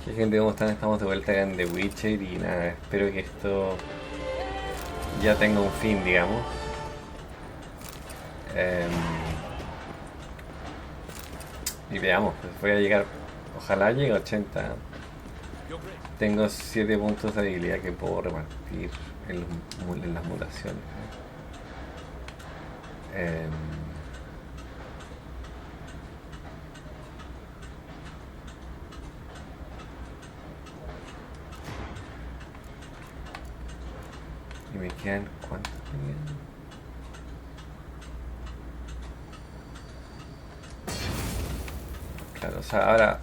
¿Qué gente, cómo están? Estamos de vuelta acá en The Witcher y nada, espero que esto ya tenga un fin, digamos. Y veamos, pues voy a llegar, ojalá llegue a 80. Tengo 7 puntos de habilidad que puedo repartir en las mutaciones. Y me quedan, ¿cuántos me quedan? Claro, o sea, ahora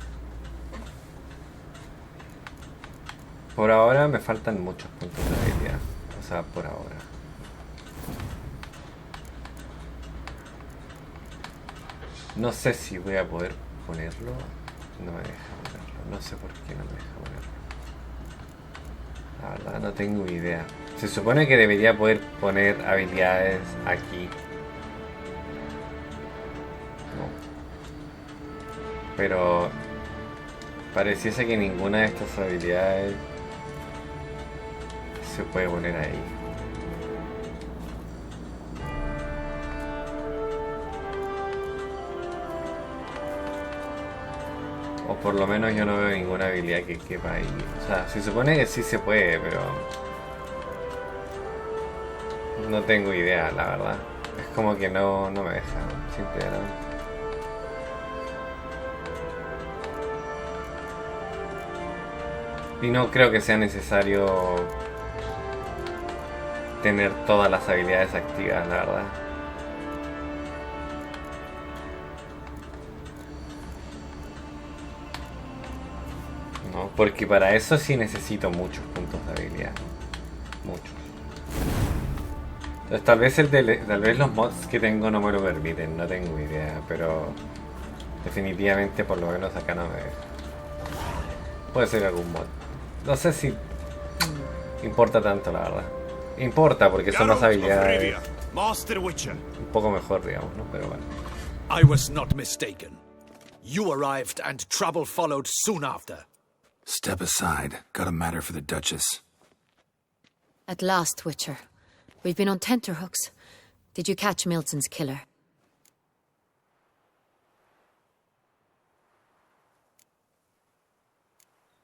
por ahora me faltan muchos puntos de habilidad. O sea, por ahora. No sé si voy a poder ponerlo. No me deja ponerlo. No sé por qué no me deja ponerlo. La verdad no tengo idea. Se supone que debería poder poner habilidades aquí. No. Pero pareciese que ninguna de estas habilidades se puede poner ahí. O por lo menos yo no veo ninguna habilidad que quepa ahí. O sea, se supone que sí se puede, pero no tengo idea, la verdad. Es como que no me deja, simplemente. Y no creo que sea necesario tener todas las habilidades activas, la verdad. No, porque para eso sí necesito muchos puntos de habilidad. Muchos. Entonces, tal vez los mods que tengo no me lo permiten, no tengo idea, pero definitivamente por lo menos acá no me deja. Puede ser algún mod. No sé si importa tanto, la verdad. Importa porque son las habilidades un poco mejor, digamos, ¿no? Pero bueno. I was not mistaken. You arrived and trouble followed soon after. Step aside. Got a matter for the Duchess. At last, Witcher. We've been on tenterhooks. Did you catch Milton's killer?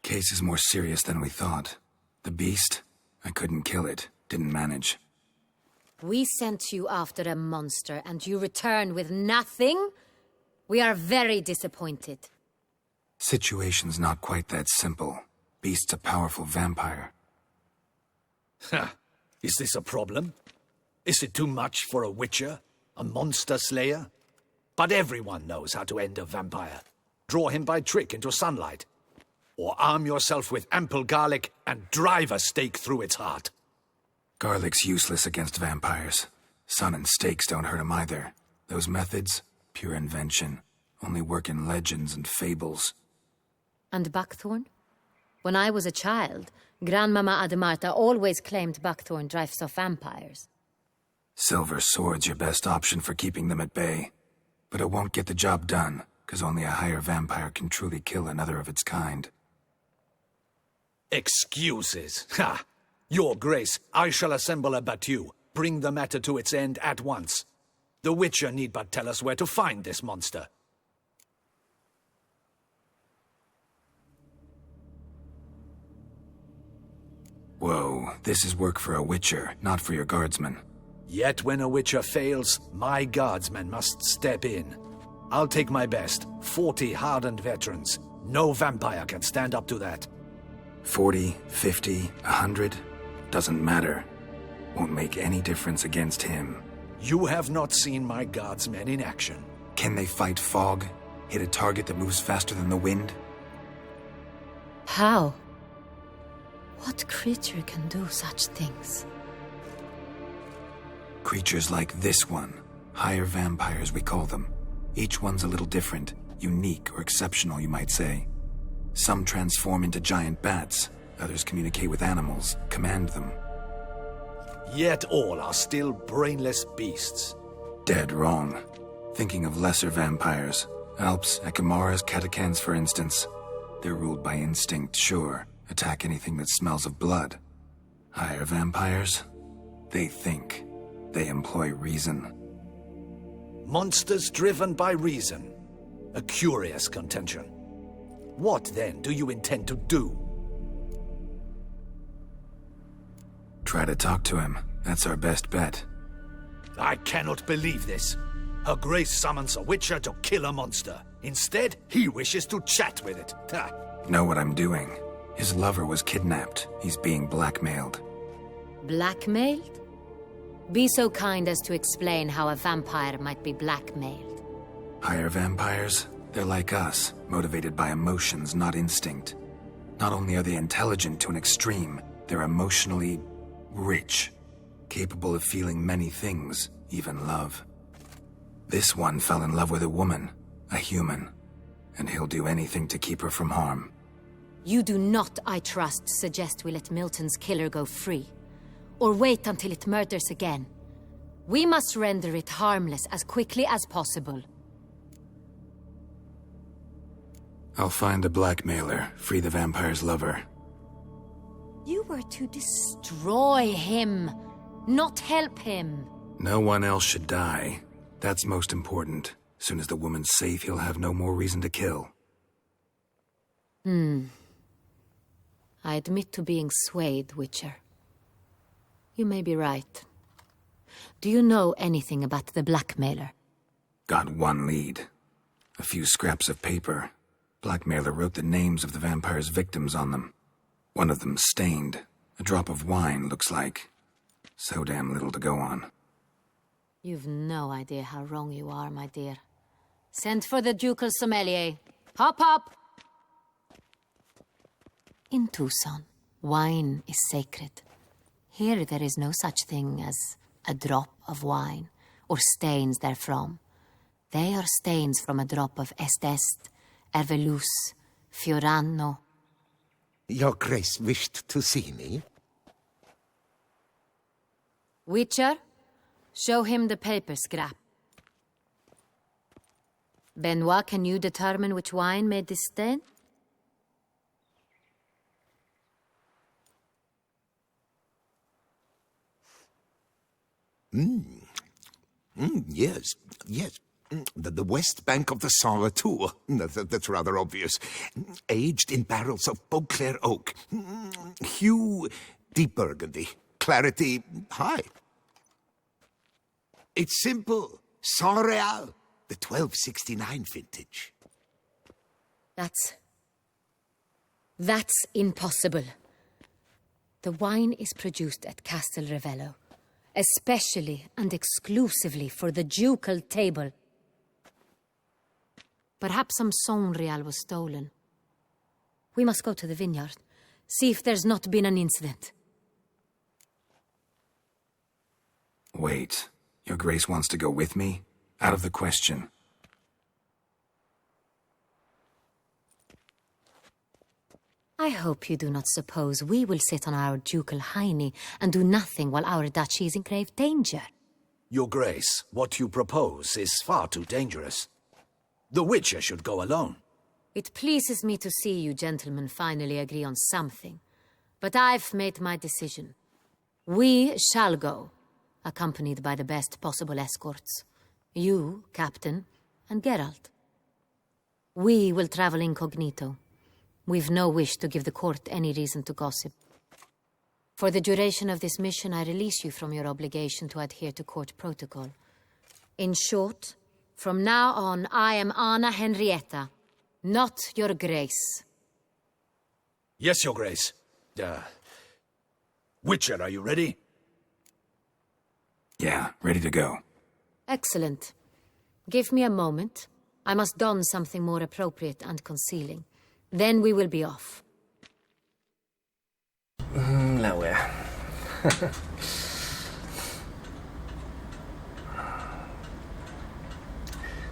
Case is more serious than we thought. The beast? I couldn't kill it. Didn't manage. We sent you after a monster and you return with nothing? We are very disappointed. Situation's not quite that simple. Beast's a powerful vampire. Ha! Is this a problem? Is it too much for a witcher? A monster slayer? But everyone knows how to end a vampire. Draw him by trick into sunlight. Or arm yourself with ample garlic and drive a stake through its heart. Garlic's useless against vampires. Sun and stakes don't hurt him either. Those methods, pure invention. Only work in legends and fables. And buckthorn? When I was a child, Grandmama Ademarta always claimed buckthorn drives off vampires. Silver sword's your best option for keeping them at bay. But it won't get the job done, because only a higher vampire can truly kill another of its kind. Excuses. Ha! Your Grace, I shall assemble a battue. Bring the matter to its end at once. The Witcher need but tell us where to find this monster. Whoa, this is work for a Witcher, not for your guardsmen. Yet when a Witcher fails, my guardsmen must step in. I'll take my best. 40 hardened veterans. No vampire can stand up to that. 40, 50, 100? Doesn't matter. Won't make any difference against him. You have not seen my guardsmen in action. Can they fight fog? Hit a target that moves faster than the wind? How? What creature can do such things? Creatures like this one. Higher vampires, we call them. Each one's a little different. Unique or exceptional, you might say. Some transform into giant bats. Others communicate with animals, command them. Yet all are still brainless beasts. Dead wrong. Thinking of lesser vampires. Alps, Ekamaras, Catacans, for instance. They're ruled by instinct, sure. Attack anything that smells of blood. Higher vampires? They think. They employ reason. Monsters driven by reason. A curious contention. What, then, do you intend to do? Try to talk to him. That's our best bet. I cannot believe this. Her Grace summons a witcher to kill a monster. Instead, he wishes to chat with it. Ha. Know what I'm doing. His lover was kidnapped. He's being blackmailed. Blackmailed? Be so kind as to explain how a vampire might be blackmailed. Higher vampires? They're like us, motivated by emotions, not instinct. Not only are they intelligent to an extreme, they're emotionally rich, capable of feeling many things, even love. This one fell in love with a woman, a human, and he'll do anything to keep her from harm. You do not, I trust, suggest we let Milton's killer go free, or wait until it murders again. We must render it harmless as quickly as possible. I'll find the blackmailer, free the vampire's lover. You were to destroy him, not help him. No one else should die. That's most important. Soon as the woman's safe, he'll have no more reason to kill. I admit to being swayed, Witcher. You may be right. Do you know anything about the blackmailer? Got one lead. A few scraps of paper. Blackmailer wrote the names of the vampire's victims on them. One of them stained. A drop of wine, looks like. So damn little to go on. You've no idea how wrong you are, my dear. Send for the ducal sommelier. Hop, hop! In Tucson, wine is sacred. Here there is no such thing as a drop of wine, or stains therefrom. They are stains from a drop of est, ervelus, fiorano. Your Grace wished to see me? Witcher, show him the paper scrap. Benoit, can you determine which wine made this stain? Yes. The west bank of the Sangre too. That's rather obvious. Aged in barrels of Beauclair oak. Hue, deep burgundy. Clarity, high. It's simple. Saint-Réal, the 1269 vintage. That's impossible. The wine is produced at Castel Ravello, especially and exclusively for the ducal table. Perhaps some Saint-Réal was stolen. We must go to the vineyard, see if there's not been an incident. Wait, Your Grace wants to go with me? Out of the question. I hope you do not suppose we will sit on our ducal hiney and do nothing while our duchy is in grave danger. Your Grace, what you propose is far too dangerous. The Witcher should go alone. It pleases me to see you gentlemen finally agree on something. But I've made my decision. We shall go, accompanied by the best possible escorts. You, Captain, and Geralt. We will travel incognito. We've no wish to give the court any reason to gossip. For the duration of this mission, I release you from your obligation to adhere to court protocol. In short, from now on, I am Anna Henrietta, not Your Grace. Yes, Your Grace. Witcher, are you ready? Yeah, ready to go. Excellent. Give me a moment. I must don something more appropriate and concealing. Then we will be off. La wea.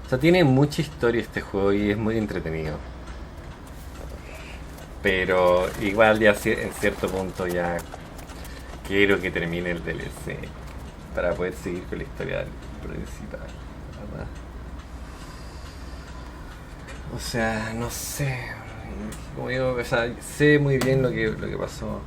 O sea, tiene mucha historia este juego y es muy entretenido. Pero igual ya en cierto punto ya quiero que termine el DLC para poder seguir con la historia principal, ¿verdad? O sea, no sé. Como digo, o sea, sé muy bien lo que pasó.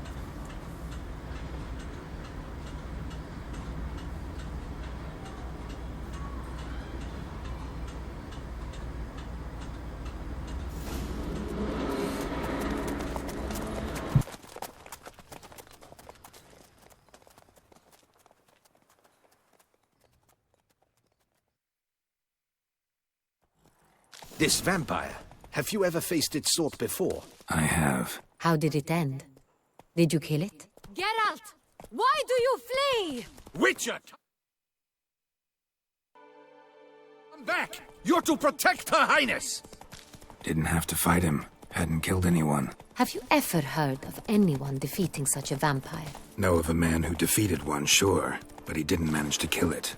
This vampire, have you ever faced its sort before? I have. How did it end? Did you kill it? Geralt! Why do you flee? Witcher! Come back! You're to protect Her Highness! Didn't have to fight him. Hadn't killed anyone. Have you ever heard of anyone defeating such a vampire? Know of a man who defeated one, sure, but he didn't manage to kill it.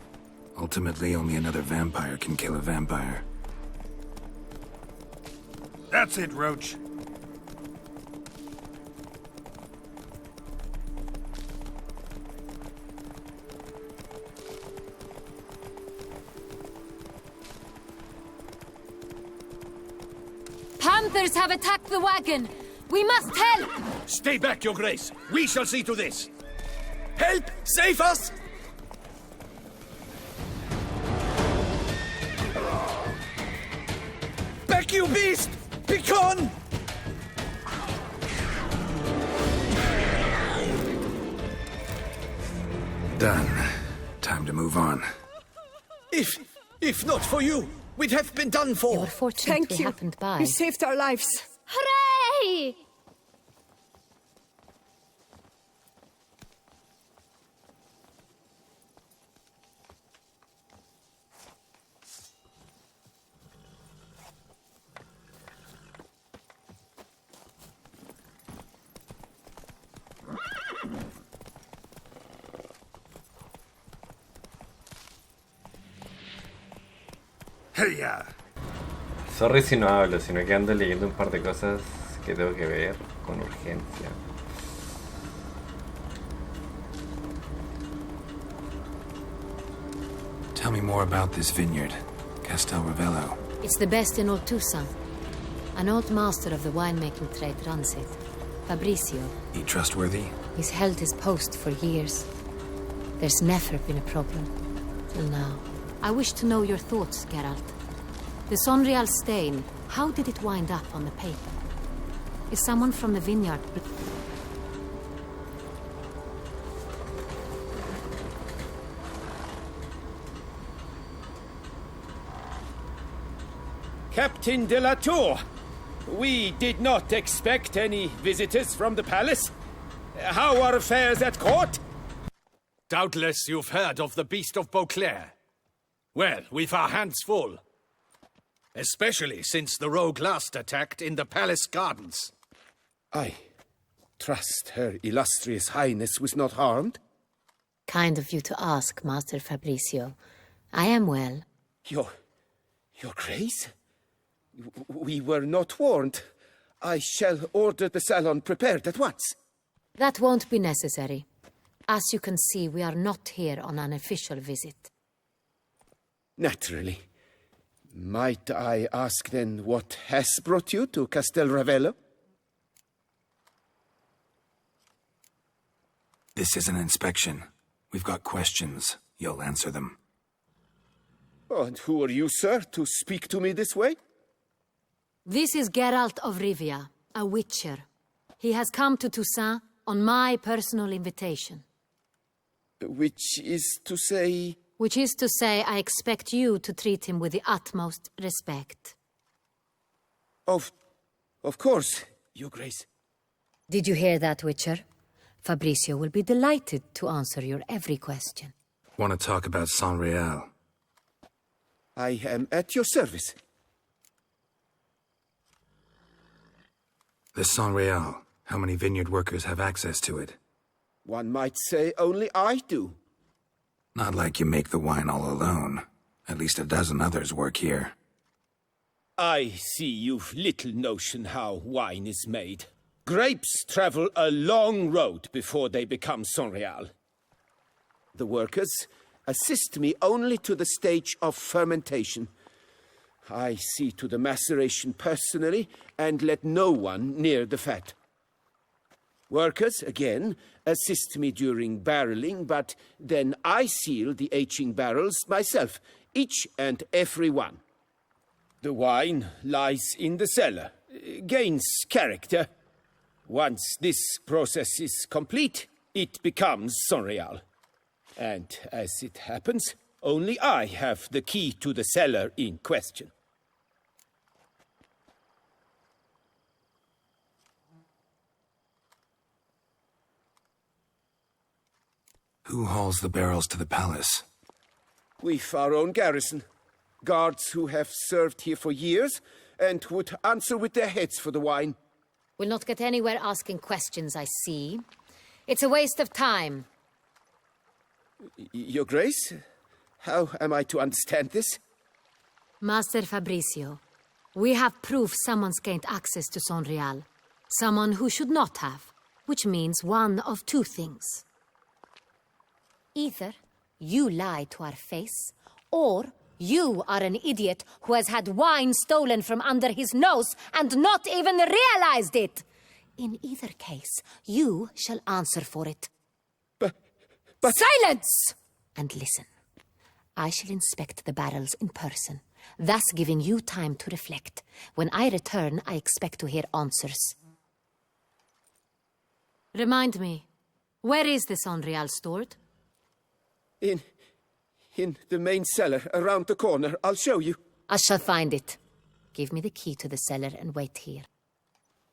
Ultimately, only another vampire can kill a vampire. That's it, Roach. Panthers have attacked the wagon! We must help! Stay back, Your Grace. We shall see to this. Help! Save us! Back, you beast! Begone! Done. Time to move on. If not for you, we'd have been done You for. were fortunate Thank we you. happened by. You saved our lives. Hooray! Heya! Sorry si no hablo, sino que ando leyendo un par de cosas que tengo que ver con urgencia. Tell me more about this vineyard, Castel Ravello. It's the best in all Toussaint. An old master of the winemaking trade runs it. Fabricio. He trustworthy? He's held his post for years. There's never been a problem. Till now. I wish to know your thoughts, Geralt. The Sonreal stain, how did it wind up on the paper? Is someone from the vineyard... Captain de la Tour, we did not expect any visitors from the palace. How are affairs at court? Doubtless you've heard of the Beast of Beauclair. Well, we've our hands full. Especially since the rogue last attacked in the palace gardens. I trust Her Illustrious Highness was not harmed. Kind of you to ask, Master Fabricio. I am well. Your Grace? We were not warned. I shall order the salon prepared at once. That won't be necessary. As you can see, we are not here on an official visit. Naturally. Might I ask then what has brought you to Castel Ravello? This is an inspection. We've got questions. You'll answer them. Oh, and who are you, sir, to speak to me this way? This is Geralt of Rivia, a witcher. He has come to Toussaint on my personal invitation. Which is to say... Which is to say, I expect you to treat him with the utmost respect. Of course, Your Grace. Did you hear that, Witcher? Fabricio will be delighted to answer your every question. Want to talk about San Real? I am at your service. The San Real. How many vineyard workers have access to it? One might say only I do. Not like you make the wine all alone. At least a dozen others work here. I see you've little notion how wine is made. Grapes travel a long road before they become Sonreal. The workers assist me only to the stage of fermentation. I see to the maceration personally and let no one near the fat. Workers, again, assist me during barreling, but then I seal the aging barrels myself, each and every one. The wine lies in the cellar, gains character. Once this process is complete, it becomes Sonreal. And as it happens, only I have the key to the cellar in question. Who hauls the barrels to the palace? We've our own garrison. Guards who have served here for years and would answer with their heads for the wine. We'll not get anywhere asking questions, I see. It's a waste of time. Your Grace? How am I to understand this? Master Fabricio, we have proof someone's gained access to Sonreal. Someone who should not have, which means one of two things. Either you lie to our face, or you are an idiot who has had wine stolen from under his nose and not even realized it. In either case, you shall answer for it. But... Silence! And listen. I shall inspect the barrels in person, thus giving you time to reflect. When I return, I expect to hear answers. Remind me, where is the Sonreal stored? In the main cellar, around the corner. I'll show you. I shall find it. Give me the key to the cellar and wait here.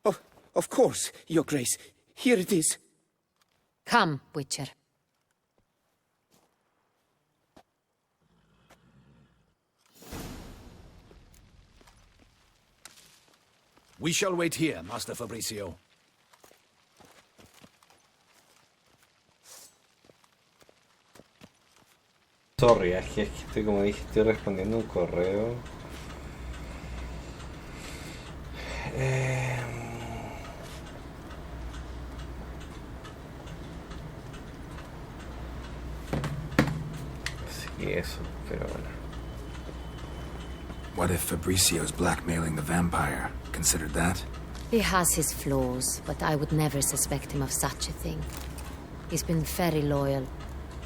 Oh, of course, Your Grace. Here it is. Come, Witcher. We shall wait here, Master Fabricio. Sorry, es que estoy, como dije, estoy respondiendo un correo. Sí, eso, pero bueno. What if Fabricio's blackmailing the vampire? Considered that? He has his flaws, but I would never suspect him of such a thing. He's been very loyal.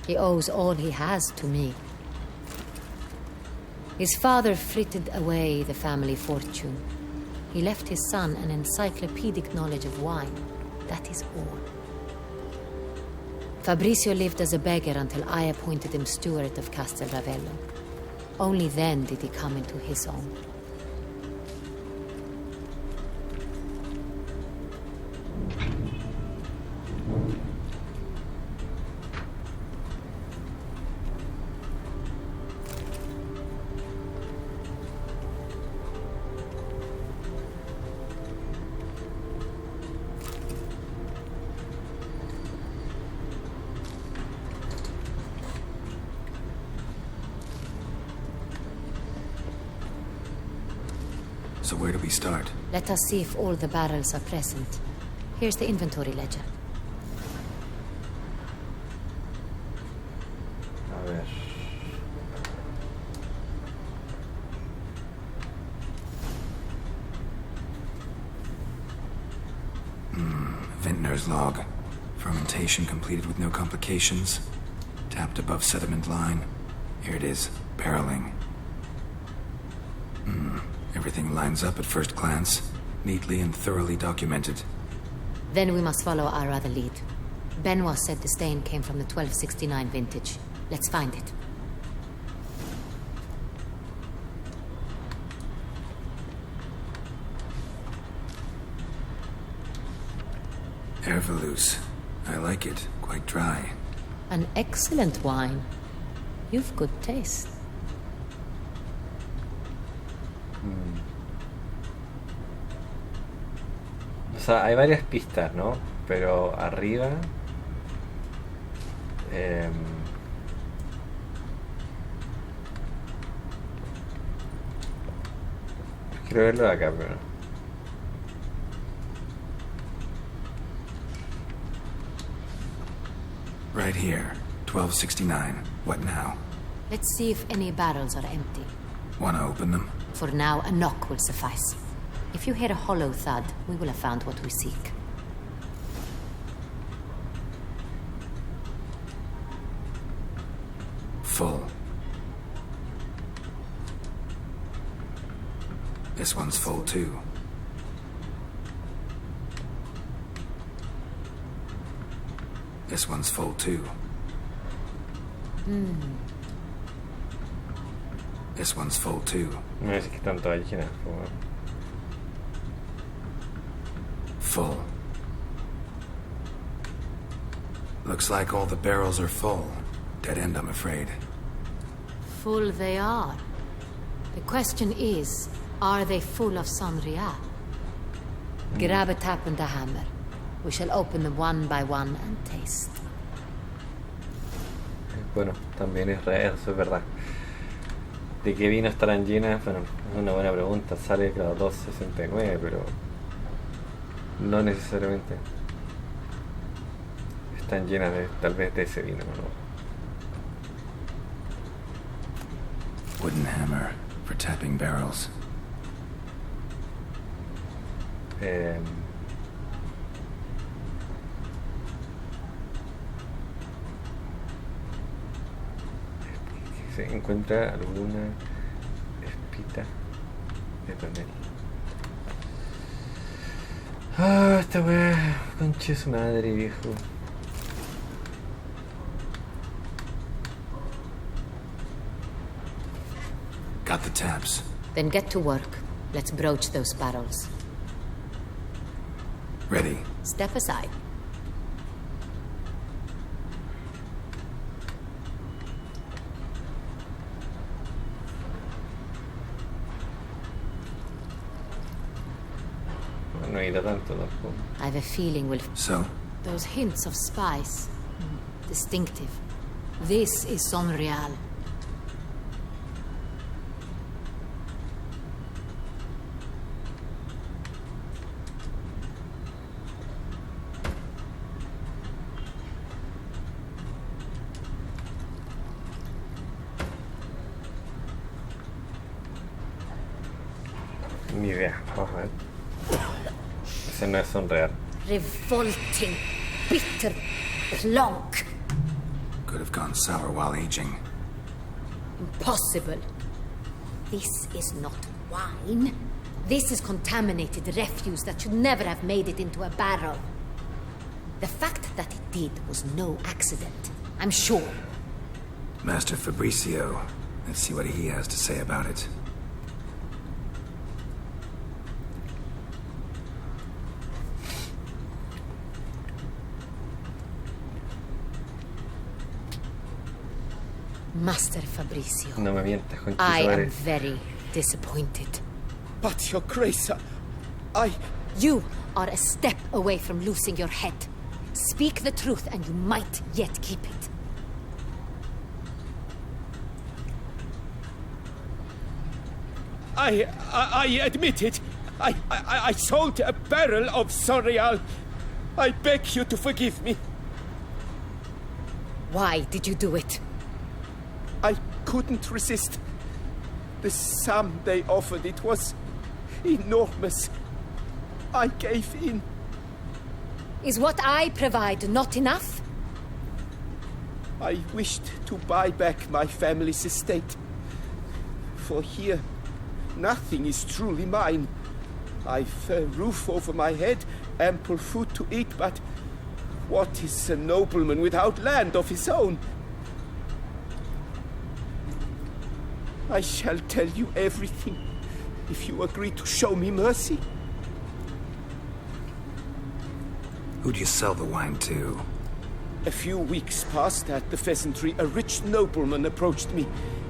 He owes all he has to me. His father frittered away the family fortune. He left his son an encyclopedic knowledge of wine. That is all. Fabricio lived as a beggar until I appointed him steward of Castel Ravello. Only then did he come into his own. So where do we start? Let us see if all the barrels are present. Here's the inventory ledger. A ver. Vintner's log. Fermentation completed with no complications. Tapped above sediment line. Here it is. Barreling. Everything lines up at first glance. Neatly and thoroughly documented. Then we must follow our other lead. Benoit said the stain came from the 1269 vintage. Let's find it. Herveloos. I like it. Quite dry. An excellent wine. You've good taste. O sea, hay varias pistas, ¿no? Pero arriba... quiero verlo de acá, pero... Right here. 1269. What now? Let's see if any barrels are empty. Wanna open them? For now, a knock will suffice. If you hear a hollow thud, we will have found what we seek. Full. This one's full too. This one's full too. This one's full too. No es que están todas llenas. Full. Looks like all the barrels are full. Dead end, I'm afraid. Full they are. The question is, are they full of sangre? Grab a tap and a hammer. We shall open them one by one and taste. Bueno, también es real, eso es verdad. ¿De qué vino estarán llenas? Bueno, es una buena pregunta. Sale, claro, 2.69, pero no necesariamente están llenas de, tal vez, de ese vino, ¿no? Wooden hammer for tapping barrels. ¿Se encuentra alguna espita de panel? Ah, esta weá, conche su madre, viejo. Got the taps. Then get to work. Let's broach those barrels. Ready. Step aside. No he ido tanto tampoco. I have a feeling we'll... So, Those hints of spice. Distinctive. This is Son Real. Ni idea, vamos a ver. Ese no es sonreal. Revolting. Bitter. Plonk. could have gone sour while aging. Impossible. This is not wine. This is contaminated refuse that should never have made it into a barrel. The fact that it did was no accident, I'm sure. Master Fabricio. Let's see what he has to say about it. Master Fabricio, No me mientas, conchito I am eres. very disappointed. But, Your Grace, I... You are a step away from losing your head. Speak the truth and you might yet keep it. I admit it. I sold a barrel of Sonreal. I beg you to forgive me. Why did you do it? I couldn't resist. The sum they offered, it was enormous. I gave in. Is what I provide not enough? I wished to buy back my family's estate. For here, nothing is truly mine. I've a roof over my head, ample food to eat, but what is a nobleman without land of his own? I shall tell you everything, if you agree to show me mercy. Who'd you sell the wine to? A few weeks past at the pheasantry, a rich nobleman approached me.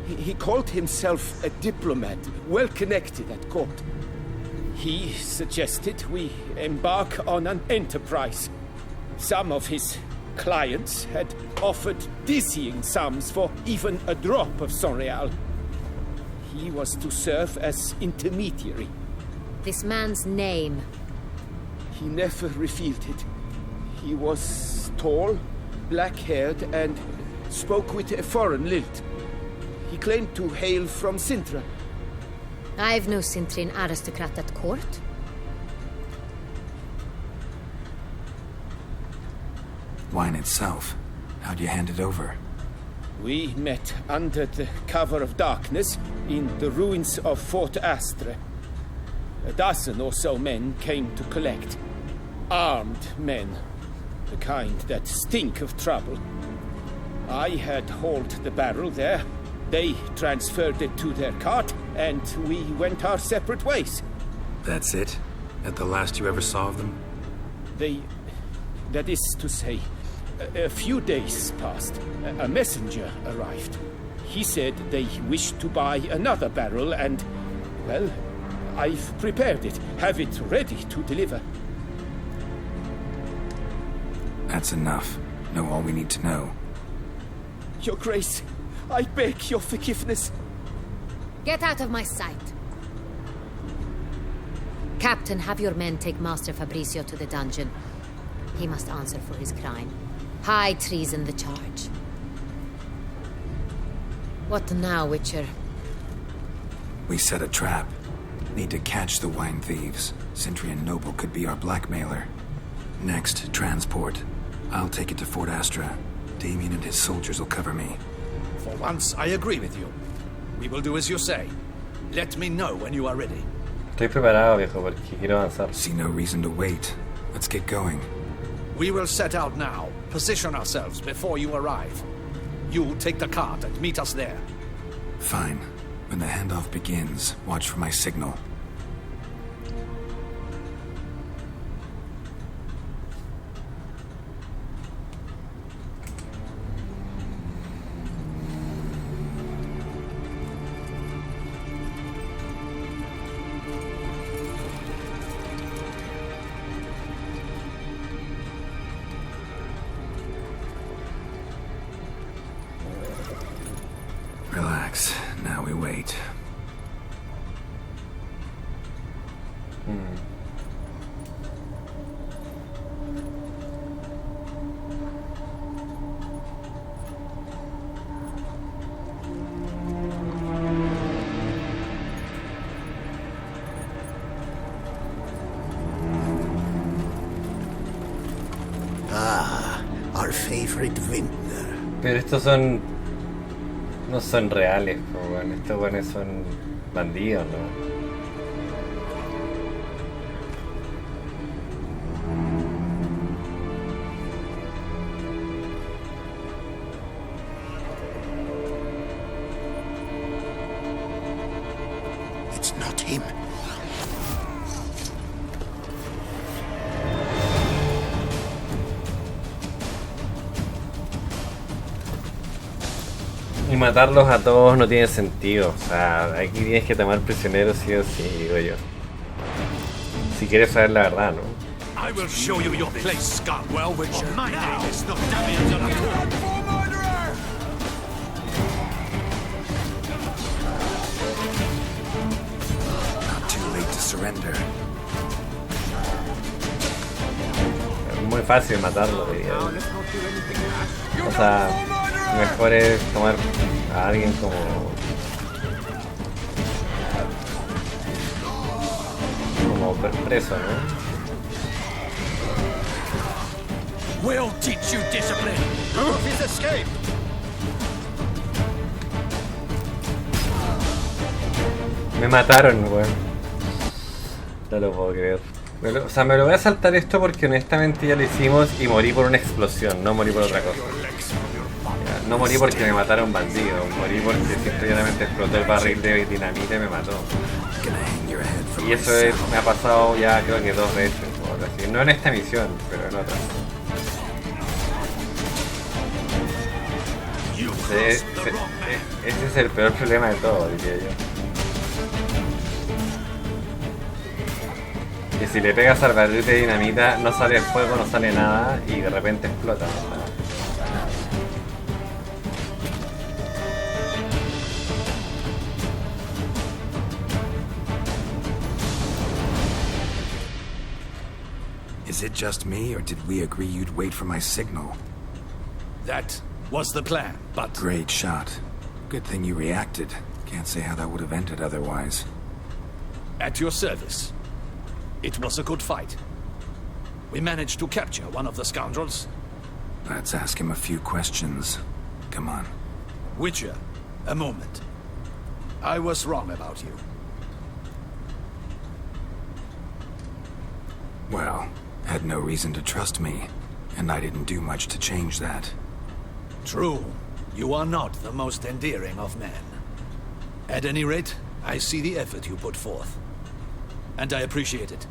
He called himself a diplomat, well connected at court. He suggested we embark on an enterprise. Some of his clients had offered dizzying sums for even a drop of Sonreal. He was to serve as intermediary. This man's name. He never revealed it. He was tall, black-haired, and spoke with a foreign lilt. He claimed to hail from Sintra. I've no Cintrin aristocrat at court. Wine itself. How'd you hand it over? We met under the cover of darkness in the ruins of Fort Astre. A dozen or so men came to collect. Armed men. The kind that stink of trouble. I had hauled the barrel there. They transferred it to their cart, and we went our separate ways. That's it? At the last you ever saw of them? That is to say, a few days passed. A messenger arrived. He said they wished to buy another barrel and, well, I've prepared it. Have it ready to deliver. That's enough. Know all we need to know. Your Grace, I beg your forgiveness. Get out of my sight. Captain, have your men take Master Fabricio to the dungeon. He must answer for his crime. High treason the charge. What now, Witcher? We set a trap. Need to catch the wine thieves. Cintrian Noble could be our blackmailer. Next, transport. I'll take it to Fort Astra. Damien and his soldiers will cover me. For once, I agree with you. We will do as you say. Let me know when you are ready. Estoy preparado, viejo, porque quiero avanzar. See no reason to wait. Let's get going. We will set out now. Position ourselves before you arrive. You take the cart and meet us there. Fine. When the handoff begins, watch for my signal. Relax. Now we wait. Our favorite vintner. Pero estos son... no son reales, pues, bueno. Estos buenos son bandidos, ¿no? It's not him. Y matarlos a todos no tiene sentido. O sea, aquí tienes que tomar prisioneros sí o sí, digo yo. Si quieres saber la verdad, ¿no? I will show you your place, Scotwell, Witcher. My name is not Damien de la Tour. Not too late to surrender. Es muy fácil matarlo, diría yo. O sea, mejor es tomar a alguien como preso, ¿no? We'll teach you discipline. Prove his escape. Me mataron, weón. No lo puedo creer. O sea, me lo voy a saltar esto porque honestamente ya lo hicimos y morí por una explosión, no morí por otra cosa. Ya, no morí porque me mataron bandidos, morí porque simplemente explotó el barril de dinamita y me mató. Y eso me ha pasado ya creo que 2 veces, por decir. No en esta misión, pero en otras. Ese es el peor problema de todo, diría yo. Que si le pegas al barril de dinamita no sale el fuego, no sale nada y de repente explota. Is it just me, or did we agree you'd wait for my signal? That was the plan, but... Great shot. Good thing you reacted. Can't say how that would have ended otherwise. At your service. It was a good fight. We managed to capture one of the scoundrels. Let's ask him a few questions. Come on. Witcher, a moment. I was wrong about you. Well, had no reason to trust me, and I didn't do much to change that. True. You are not the most endearing of men. At any rate, I see the effort you put forth. And I appreciate it.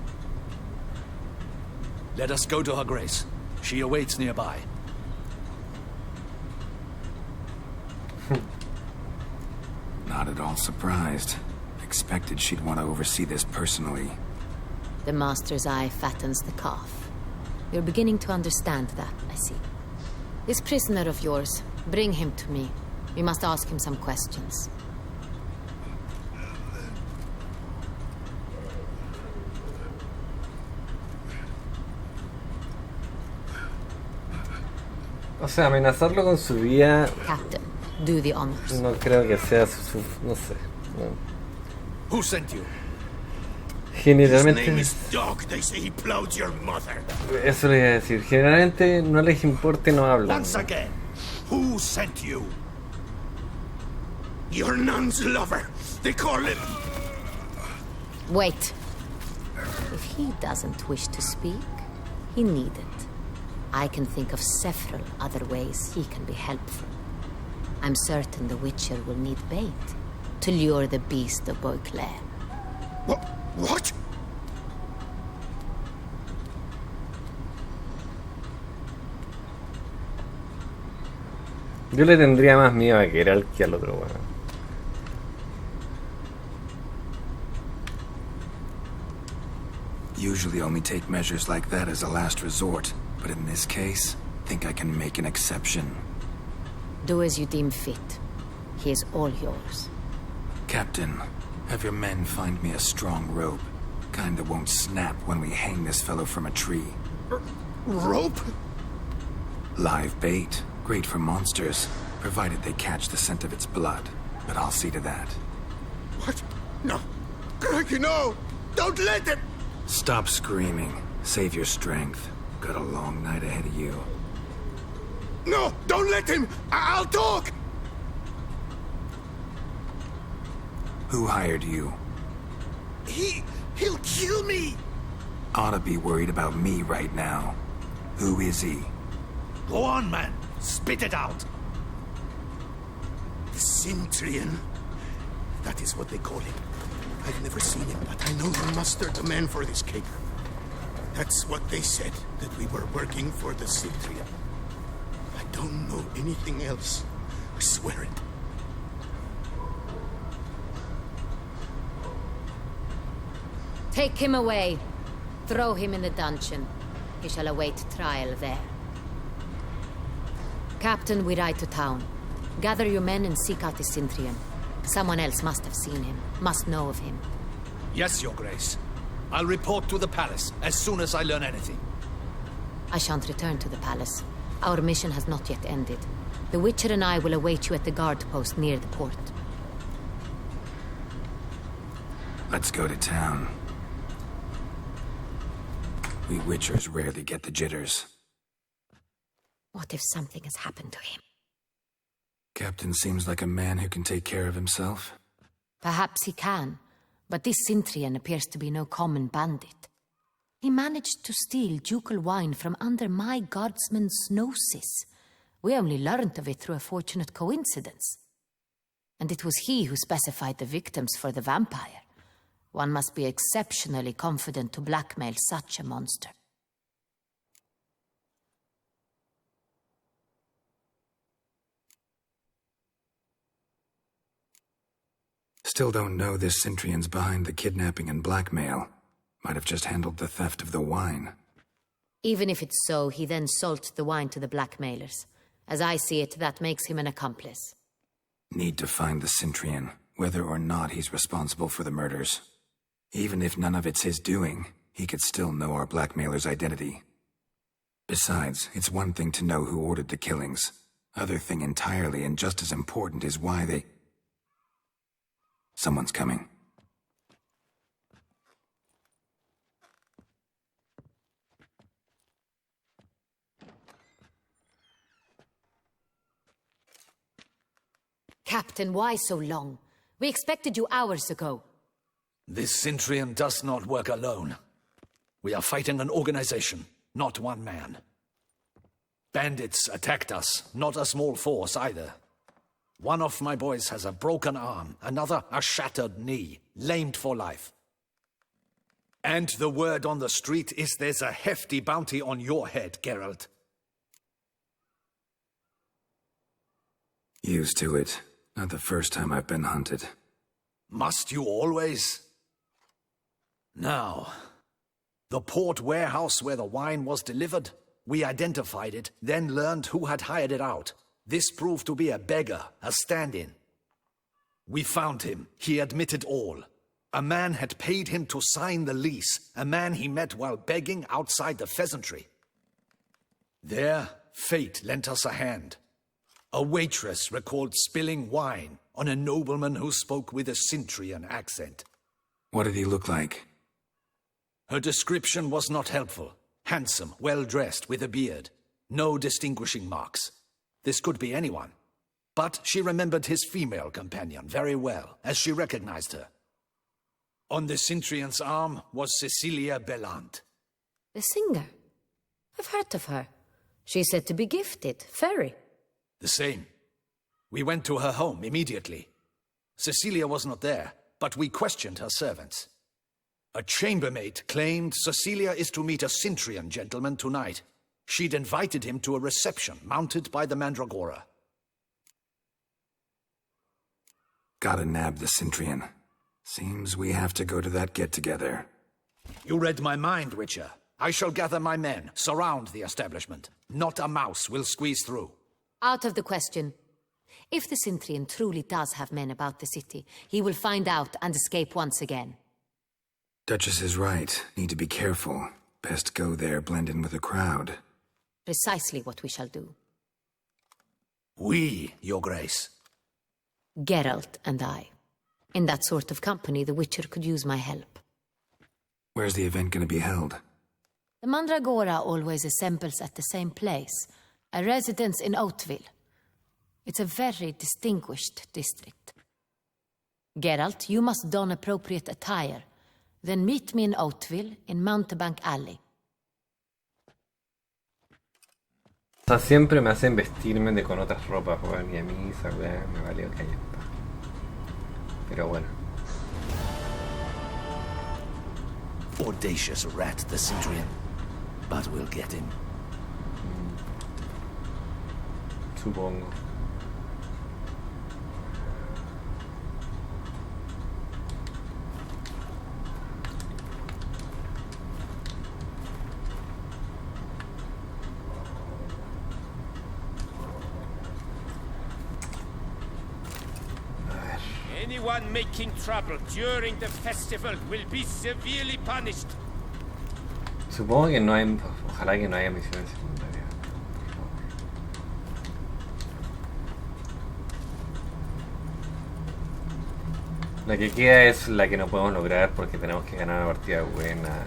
Let us go to her grace. She awaits nearby. Not at all surprised. Expected she'd want to oversee this personally. The master's eye fattens the calf. You're beginning to understand that, I see. This prisoner of yours, bring him to me. We must ask him some questions. O sea, amenazarlo con su guía Captain, do the honors. no creo que sea no sé. No. Who sent you? Generalmente, Dog. They say he plowed your mother. eso le iba a decir. Generalmente no les importa y no hablan. Once again, who sent you? Your nun's lover. They call him. Wait. If he doesn't wish to speak, he needn't. I can think of several other ways he can be helpful. I'm certain the Witcher will need bait to lure the beast of Beauclair. What? Yo le tendría más miedo a Geralt que al otro weón. Usually only take measures like that as a last resort, but in this case, think I can make an exception. Do as you deem fit. He is all yours. Captain, have your men find me a strong rope. Kind that won't snap when we hang this fellow from a tree. Rope? Live bait. Great for monsters, provided they catch the scent of its blood. But I'll see to that. What? No. Crikey, no! Don't let him! Stop screaming. Save your strength. Got a long night ahead of you. No! Don't let him! I'll talk! Who hired you? He'll kill me! Ought to be worried about me right now. Who is he? Go on, man. Spit it out. The Cintrian. That is what they call him. I've never seen him, but I know you mustered the men for this caper. That's what they said, that we were working for the Cintrian. I don't know anything else. I swear it. Take him away. Throw him in the dungeon. He shall await trial there. Captain, we ride to town. Gather your men and seek out the Cintrian. Someone else must have seen him, must know of him. Yes, Your Grace. I'll report to the palace as soon as I learn anything. I shan't return to the palace. Our mission has not yet ended. The Witcher and I will await you at the guard post near the port. Let's go to town. We Witchers rarely get the jitters. What if something has happened to him? Captain seems like a man who can take care of himself. Perhaps he can, but this Cintrian appears to be no common bandit. He managed to steal ducal wine from under my guardsman's noses. We only learned of it through a fortunate coincidence. And it was he who specified the victims for the vampire. One must be exceptionally confident to blackmail such a monster. Still don't know this Cintrian's behind the kidnapping and blackmail. Might have just handled the theft of the wine. Even if it's so, he then sold the wine to the blackmailers. As I see it, that makes him an accomplice. Need to find the Cintrian, whether or not he's responsible for the murders. Even if none of it's his doing, he could still know our blackmailer's identity. Besides, it's one thing to know who ordered the killings. Other thing entirely, and just as important, is why they... Someone's coming. Captain, why so long? We expected you hours ago. This Centurion does not work alone. We are fighting an organization, not one man. Bandits attacked us, not a small force either. One of my boys has a broken arm, another a shattered knee, lamed for life. And the word on the street is there's a hefty bounty on your head, Geralt. Used to it. Not the first time I've been hunted. Must you always? Now, the port warehouse where the wine was delivered, we identified it, then learned who had hired it out. This proved to be a beggar, a stand-in. We found him. He admitted all. A man had paid him to sign the lease, a man he met while begging outside the pheasantry. There, fate lent us a hand. A waitress recalled spilling wine on a nobleman who spoke with a Centurion accent. What did he look like? Her description was not helpful. Handsome, well-dressed, with a beard. No distinguishing marks. This could be anyone. But she remembered his female companion very well, as she recognized her. On the Centurion's arm was Cecilia Bellant. The singer? I've heard of her. She's said to be gifted, fairy. The same. We went to her home immediately. Cecilia was not there, but we questioned her servants. A chambermaid claimed Cecilia is to meet a Centurion gentleman tonight. She'd invited him to a reception mounted by the Mandragora. Gotta nab the Centurion. Seems we have to go to that get-together. You read my mind, Witcher. I shall gather my men, surround the establishment. Not a mouse will squeeze through. Out of the question. If the Centurion truly does have men about the city, he will find out and escape once again. Duchess is right. Need to be careful. Best go there, blend in with the crowd. Precisely what we shall do. We, Your Grace. Geralt and I. In that sort of company, the Witcher could use my help. Where's the event gonna be held? The Mandragora always assembles at the same place, a residence in Oatville. It's a very distinguished district. Geralt, you must don appropriate attire. Then meet me in Oatville, in Mountebank Alley. O sea, siempre me hacen vestirme con otras ropas, weón, y a mí esa weá me valió callampa. Pero bueno. Audacious rat, the Centurion. But we'll get him. Supongo. Anyone making trouble during the festival will be severely punished. Supongo que no hay... Ojalá que no haya misiones secundarias. La que queda es la que no podemos lograr porque tenemos que ganar una partida buena.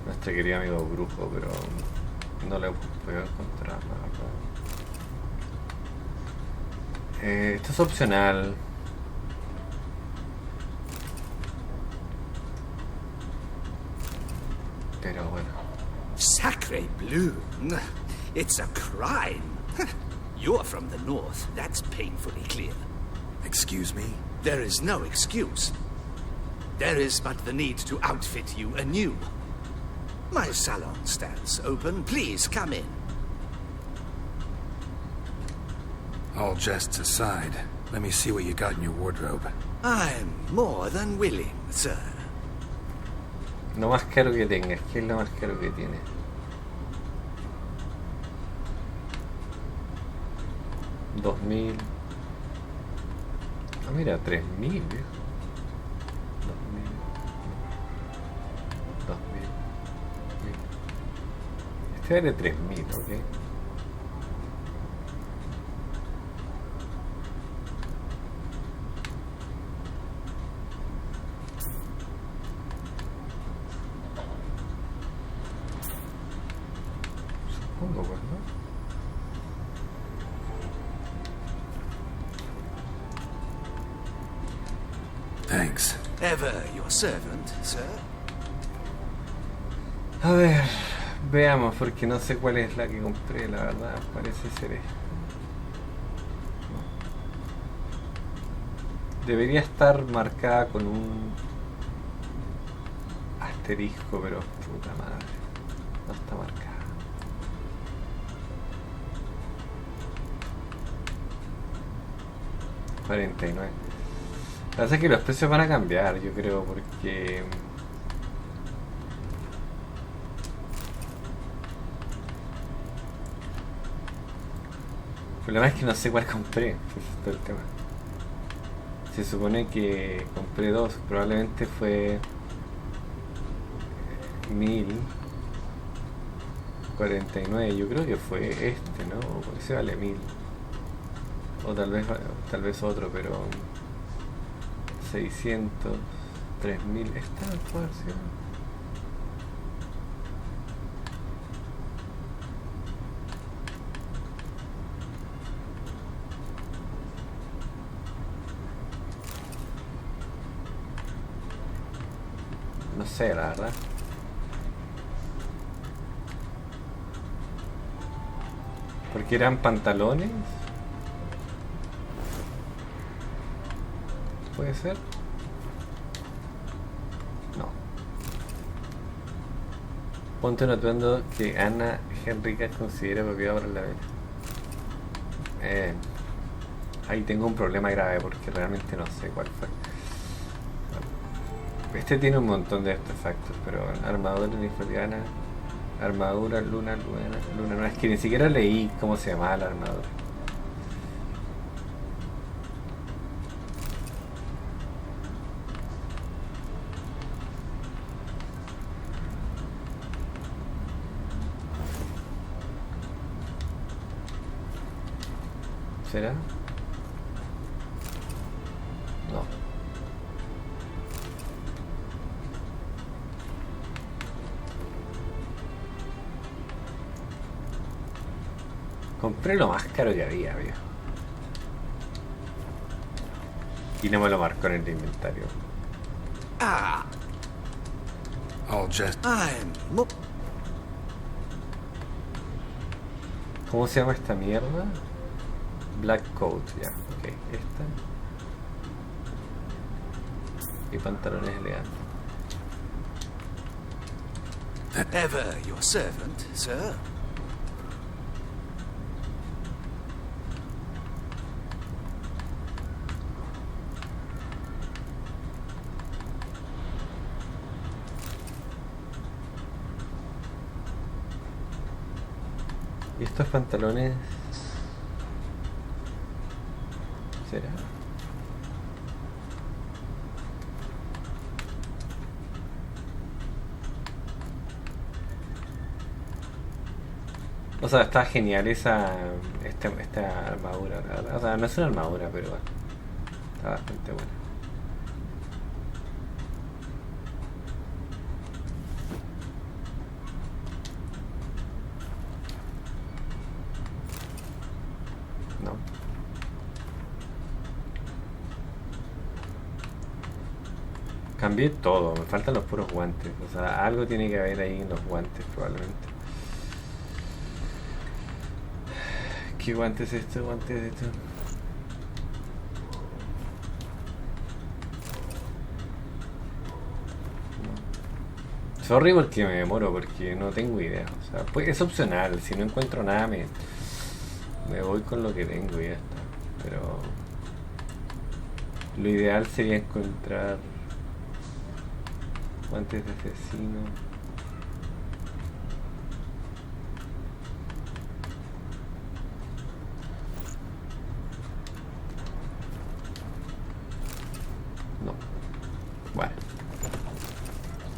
Nuestro querido amigo brujo, pero no lo hemos podido encontrar, la verdad. Esto es opcional. Pero bueno. Sacre bleu. It's a crime. You're from the north. That's painfully clear. Excuse me? There is no excuse. There is but the need to outfit you anew. My salon stands open. Please come in. All jests aside, let me see what you got in your wardrobe. I'm more than willing, sir. Lo más caro que tengas, ¿qué es lo más caro que tiene? $2,000. Ah, mira, 3,000, viejo. 2,000. 2,000. Este vale 3,000, ¿ok? Supongo, pues, ¿no? Ever your servant, sir. A ver, veamos, porque no sé cuál es la que compré, la verdad, parece ser esta. Debería estar marcada con un asterisco, pero puta madre, no está marcada. $49. La verdad es que los precios van a cambiar, yo creo, porque el problema es que no sé cuál compré, ese es todo el tema. Se supone que compré dos, probablemente fue 1049, yo creo que fue este, ¿no? Ese vale 1000. O tal vez otro, pero 600, 3000, esta puede haber sido. No sé, la verdad. Porque eran pantalones. ¿Puede ser? No. Ponte un atuendo que Ana Henrica considera apropiado para la vela. Ahí tengo un problema grave porque realmente no sé cuál fue. Este tiene un montón de artefactos, pero armadura nifoliana, armadura, luna, no, es que ni siquiera leí cómo se llamaba la armadura. ¿Será? No. Compré lo más caro que había, viejo. Y no me lo marcó en el inventario. Ah, I'll just... ¿Cómo se llama esta mierda? Black coat, ya, ok, esta. Y pantalones elegantes. ever your servant, sir. ¿Y estos pantalones? ¿Será? O sea, está genial esta armadura, la verdad. O sea, no es una armadura, pero bueno, está bastante buena. No. Cambié todo, me faltan los puros guantes. O sea, algo tiene que haber ahí en los guantes probablemente. ¿Qué guante es esto? ¿Guante es esto? No. Sorry porque me demoro, porque no tengo idea. O sea, pues es opcional. Si no encuentro nada, me voy con lo que tengo y ya está. Pero lo ideal sería encontrar guantes de asesino. No. Bueno.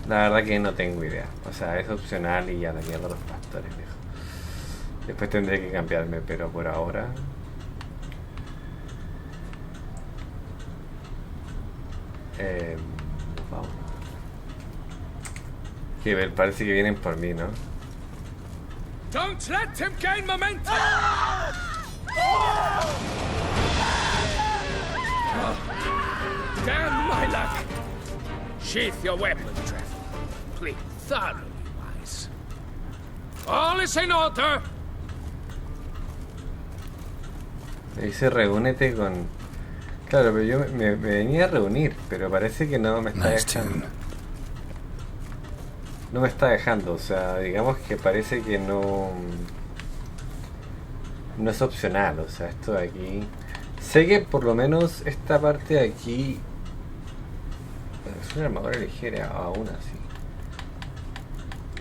La verdad que no tengo idea. O sea, es opcional y ya la mierda los pastores, viejo. Después tendré que cambiarme, pero por ahora... vamos. Que parece que vienen por mí, ¿no? Don't let him gain momentum! Damn my luck! Sheath your weapon, Trevor. Please, thoroughly wise. All is in order. Me dice reúnete con... Claro, pero yo me venía a reunir, pero parece que no me está dejando. No me está dejando, o sea, digamos que parece que no... No es opcional, o sea, esto de aquí... Sé que por lo menos esta parte de aquí... Es una armadura ligera, aún así.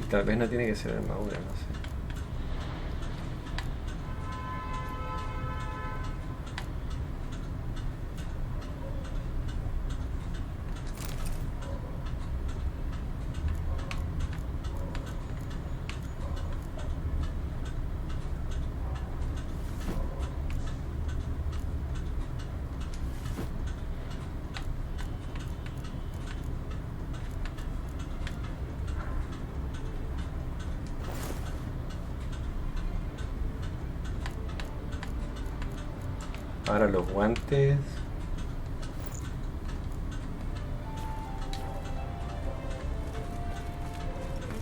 Y tal vez no tiene que ser armadura, no sé. Ahora los guantes.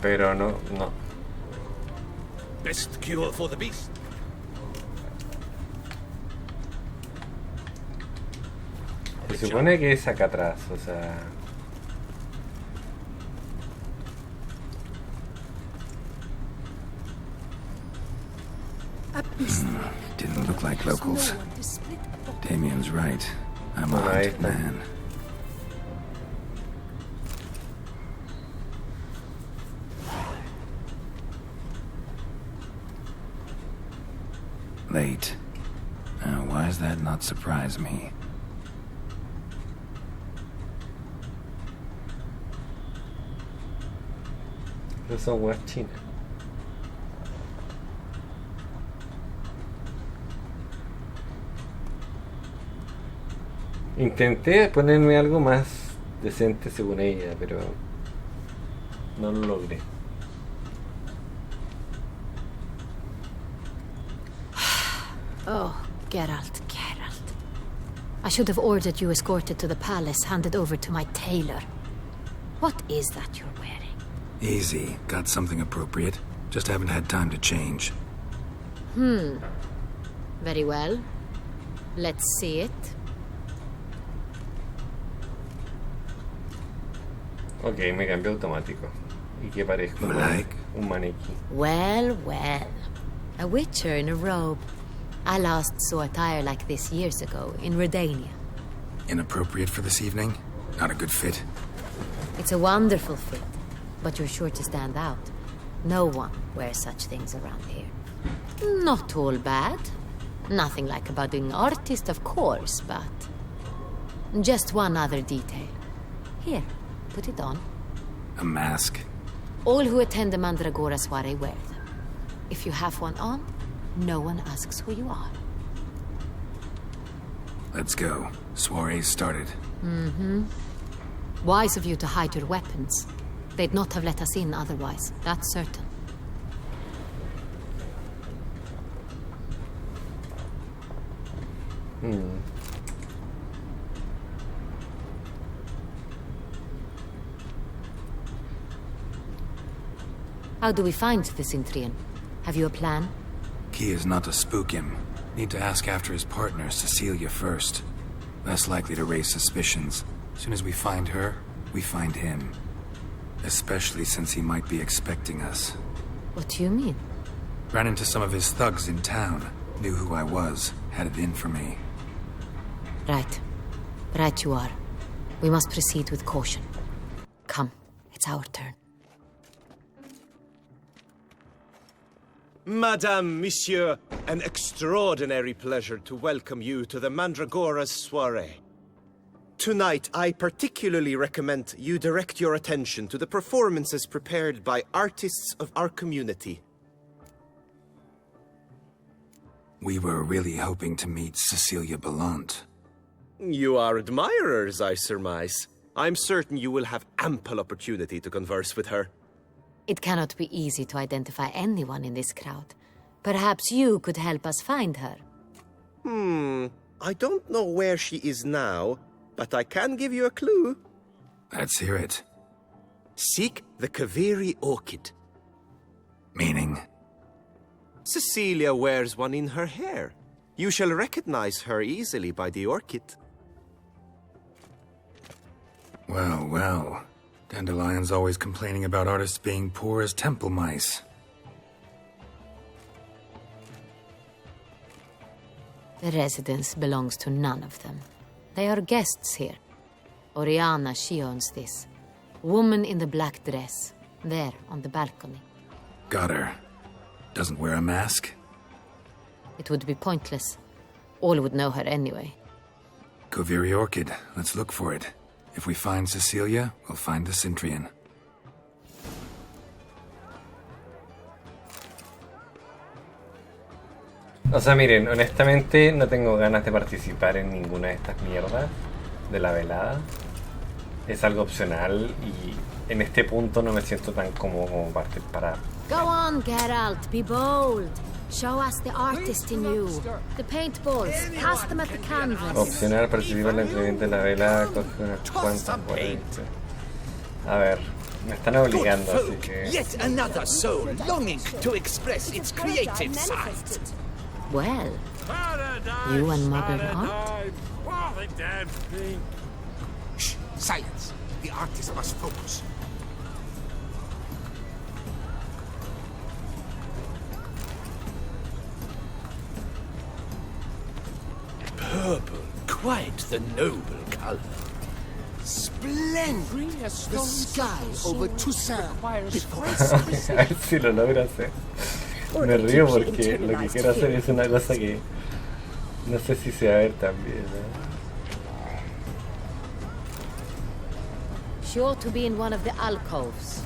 Pero no. Best cure for the beast. Se supone que es acá atrás, o sea... Didn't look like locals. Damien's right. I'm a hunted man. Late. Why does that not surprise me? Esas son weas chinas. Intenté ponerme algo más decente según ella, pero no lo logré. Oh, Geralt. I should have ordered you escorted to the palace, handed over to my tailor. What is that you're wearing? Easy. Got something appropriate. Just haven't had time to change. Very well. Let's see it. Ok, me cambió automático. ¿Y qué parezco? Un maniquí. Well. A witcher in a robe. I last saw attire like this years ago in Redania. Inappropriate for this evening? Not a good fit. It's a wonderful fit, but you're sure to stand out. No one wears such things around here. Not all bad. Nothing like a budding artist, of course, but... Just one other detail. Here, put it on. A mask? All who attend the Mandragora soiree wear them. If you have one on, no one asks who you are. Let's go. Soiree's started. Wise of you to hide your weapons. They'd not have let us in otherwise, that's certain. How do we find the Cintrian? Have you a plan? Key is not to spook him. Need to ask after his partner, Cecilia, first. Less likely to raise suspicions. As soon as we find her, we find him. Especially since he might be expecting us. What do you mean? Ran into some of his thugs in town. Knew who I was. Had it in for me. Right you are. We must proceed with caution. Come, it's our turn. Madame, Monsieur, an extraordinary pleasure to welcome you to the Mandragora's soiree. Tonight, I particularly recommend you direct your attention to the performances prepared by artists of our community. We were really hoping to meet Cecilia Belant. You are admirers, I surmise. I'm certain you will have ample opportunity to converse with her. It cannot be easy to identify anyone in this crowd. Perhaps you could help us find her. I don't know where she is now, but I can give you a clue. Let's hear it. Seek the Kaviri orchid. Meaning? Cecilia wears one in her hair. You shall recognize her easily by the orchid. Well, well. Dandelion's always complaining about artists being poor as temple mice. The residence belongs to none of them. They are guests here. Oriana, she owns this. Woman in the black dress. There, on the balcony. Got her. Doesn't wear a mask? It would be pointless. All would know her anyway. Kaviri Orchid. Let's look for it. If we find Cecilia, we'll find the Cintrian. O sea, miren, honestamente no tengo ganas de participar en ninguna de estas mierdas de la velada. Es algo opcional y en este punto no me siento tan cómodo como para... Go on, Geralt, be bold. Show us the artist in you. The paintballs, pass them at the canvas. Opcional, participar en la entrevista de la velada, coge unas cuantas vueltas. A ver, me están obligando, así que... Yet another soul longing to express its creative side. Well, you and modern art? Shh, silence. The artist must focus. Purple, quite the noble color. Splendid! The sky over Toussaint before A ver si lo logro hacer. Me río porque lo que quiero hacer es una cosa que no sé si se va a ver también, ¿no? Sure to be in one of the alcoves.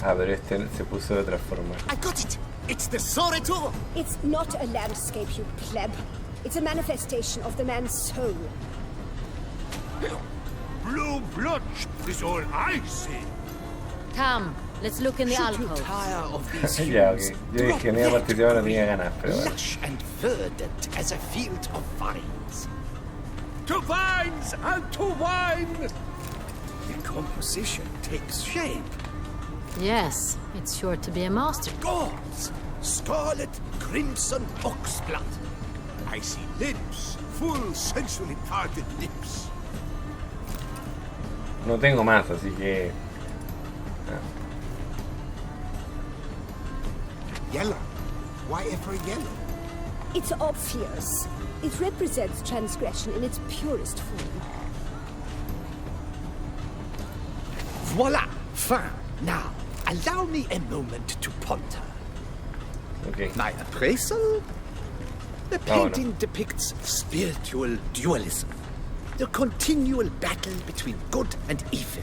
Ah, pero este se puso de otra forma. I got it! It's the Sora Tour! It's not a landscape, you pleb. It's a manifestation of the man's soul. Blue blood is all I see. Come, let's look in the alcove. Tire of these Ya, ok. hues, Yo dije que no iba a participar, no tenía ganas, pero bueno. lush and verdant as a field of vines. To vines and to wine! The composition takes shape. Yes, it's sure to be a masterpiece. Gods! Scarlet, crimson oxblood. I see lips, full sensually parted lips. No tengo más, así que... Yellow. Why ever yellow? It's obvious. It represents transgression in its purest form. Voila! Fin. Now, allow me a moment to ponder. Ok. My appraisal? The painting depicts spiritual dualism. The continual battle between good and evil.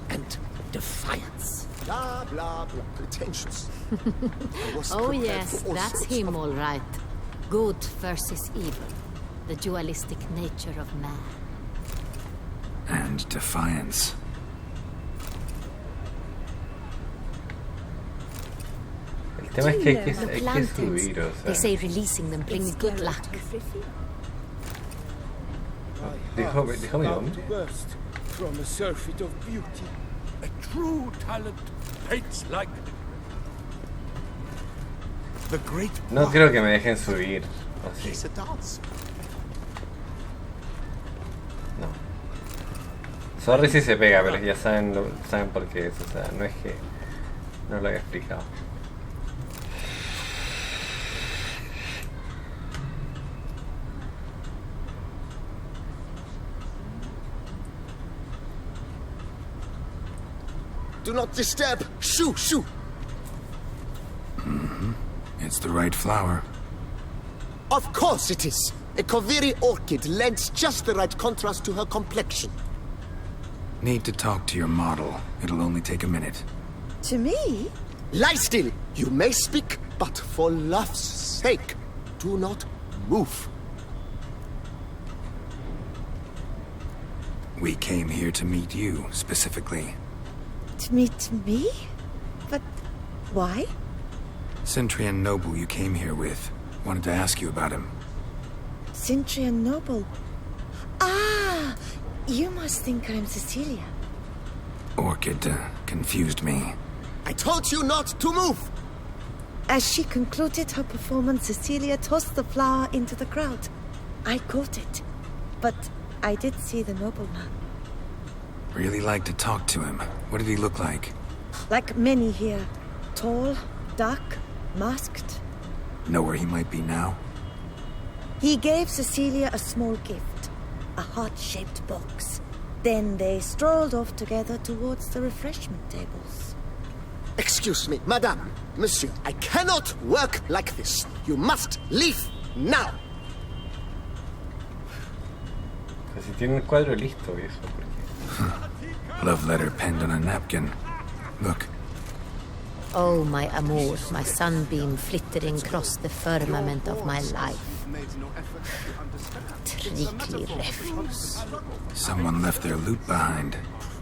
And defiance. Blah, blah, blah. Pretentious. I was Oh prepared yes, for all that's sorts him of- all right. Good versus evil. The dualistic nature of man. And defiance. El tema es que hay que The lanterns. subir, o They sea... say releasing them brings good luck. Dijo mi nombre. burst from a surfeit of beauty. A true talent paints like the great. No creo que me dejen subir. ¿O sí? He's a dancer. No. Sorry si se pega, pero ya saben, saben por qué es. O sea, no es que no lo haya explicado. Do not disturb. Shoo, shoo. It's the right flower. Of course it is. A Kaviri orchid lends just the right contrast to her complexion. Need to talk to your model. It'll only take a minute. To me? Lie still. You may speak, but for love's sake, do not move. We came here to meet you, specifically. To meet me? But why? Cintrian noble you came here with. Wanted to ask you about him. Cintrian noble. Ah, you must think I'm Cecilia. Orchid confused me. I told you not to move! As she concluded her performance, Cecilia tossed the flower into the crowd. I caught it, but I did see the nobleman. Really like to talk to him. What did he look like? Like many here. Tall, dark, masked. Know where he might be now? He gave Cecilia a small gift, a heart-shaped box. Then they strolled off together towards the refreshment tables. Excuse me, madame, monsieur, I cannot work like this. You must leave now. Pues si tiene el cuadro listo, viejo, porque... Love letter penned on a napkin. Look. Oh, my amour, my sunbeam flittering across the firmament of my life. Trickly refuse. Someone left their loot behind.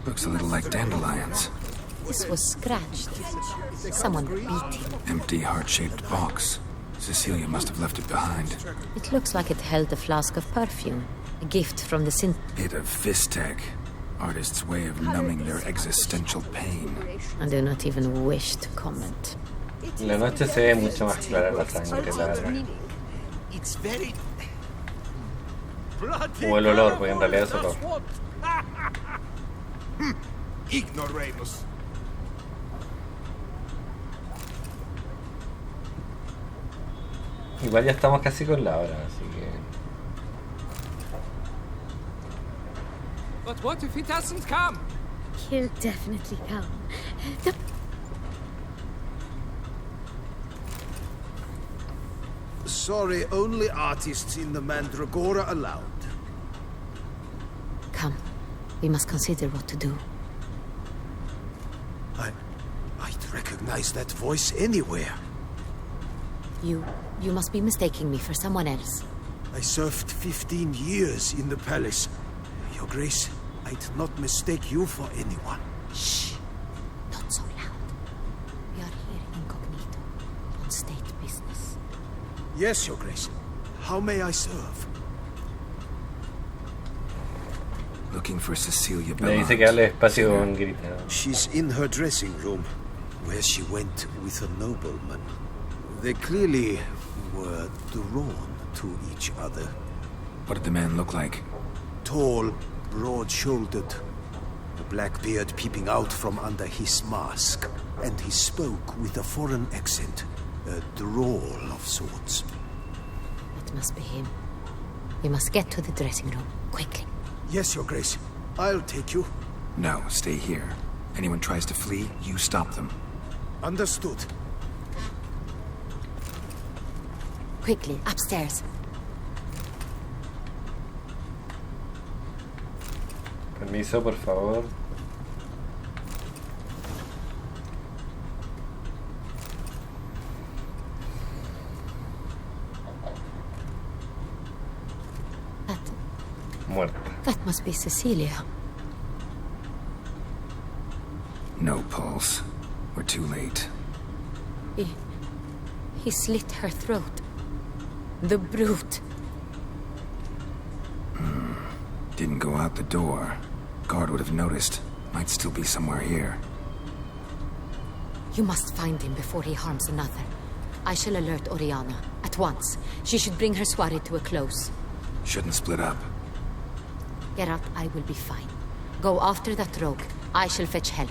Looks a little like dandelions. This was scratched. Someone beat him. Empty heart-shaped box. Cecilia must have left it behind. It looks like it held a flask of perfume. A gift from the Bit of Vistec. Artist's way of numbing their existential pain. I do not even wish to comment. En la noche se ve mucho más clara la sangre, la verdad. It's very... O el olor, porque en realidad es olor. Ignoramus. Igual ya estamos casi con la hora, así que... But what if he doesn't come? He'll definitely come. Sorry, only artists in the Mandragora allowed. Come, we must consider what to do. I'd recognize that voice anywhere. You must be mistaking me for someone else. I served 15 years in the palace. Your Grace, I'd not mistake you for anyone. Shh! Not so loud. We are here incognito, on state business. Yes, Your Grace. How may I serve? Looking for Cecilia Le dice que hable despacio con grita. She's in her dressing room, where she went with a nobleman. They clearly were drawn to each other. What did the man look like? Tall, broad-shouldered, a black beard peeping out from under his mask, and he spoke with a foreign accent, a drawl of sorts. It must be him. We must get to the dressing room, quickly. Yes, Your Grace. I'll take you. No, stay here. Anyone tries to flee, you stop them. Understood. Quickly, upstairs. Permiso, por favor. Muerta. That must be Cecilia. No pulse. We're too late. He slit her throat. The brute. Didn't go out the door. Guard would have noticed. Might still be somewhere here. You must find him before he harms another. I shall alert Oriana. At once. She should bring her soiree to a close. Shouldn't split up. Geralt, I will be fine. Go after that rogue. I shall fetch help.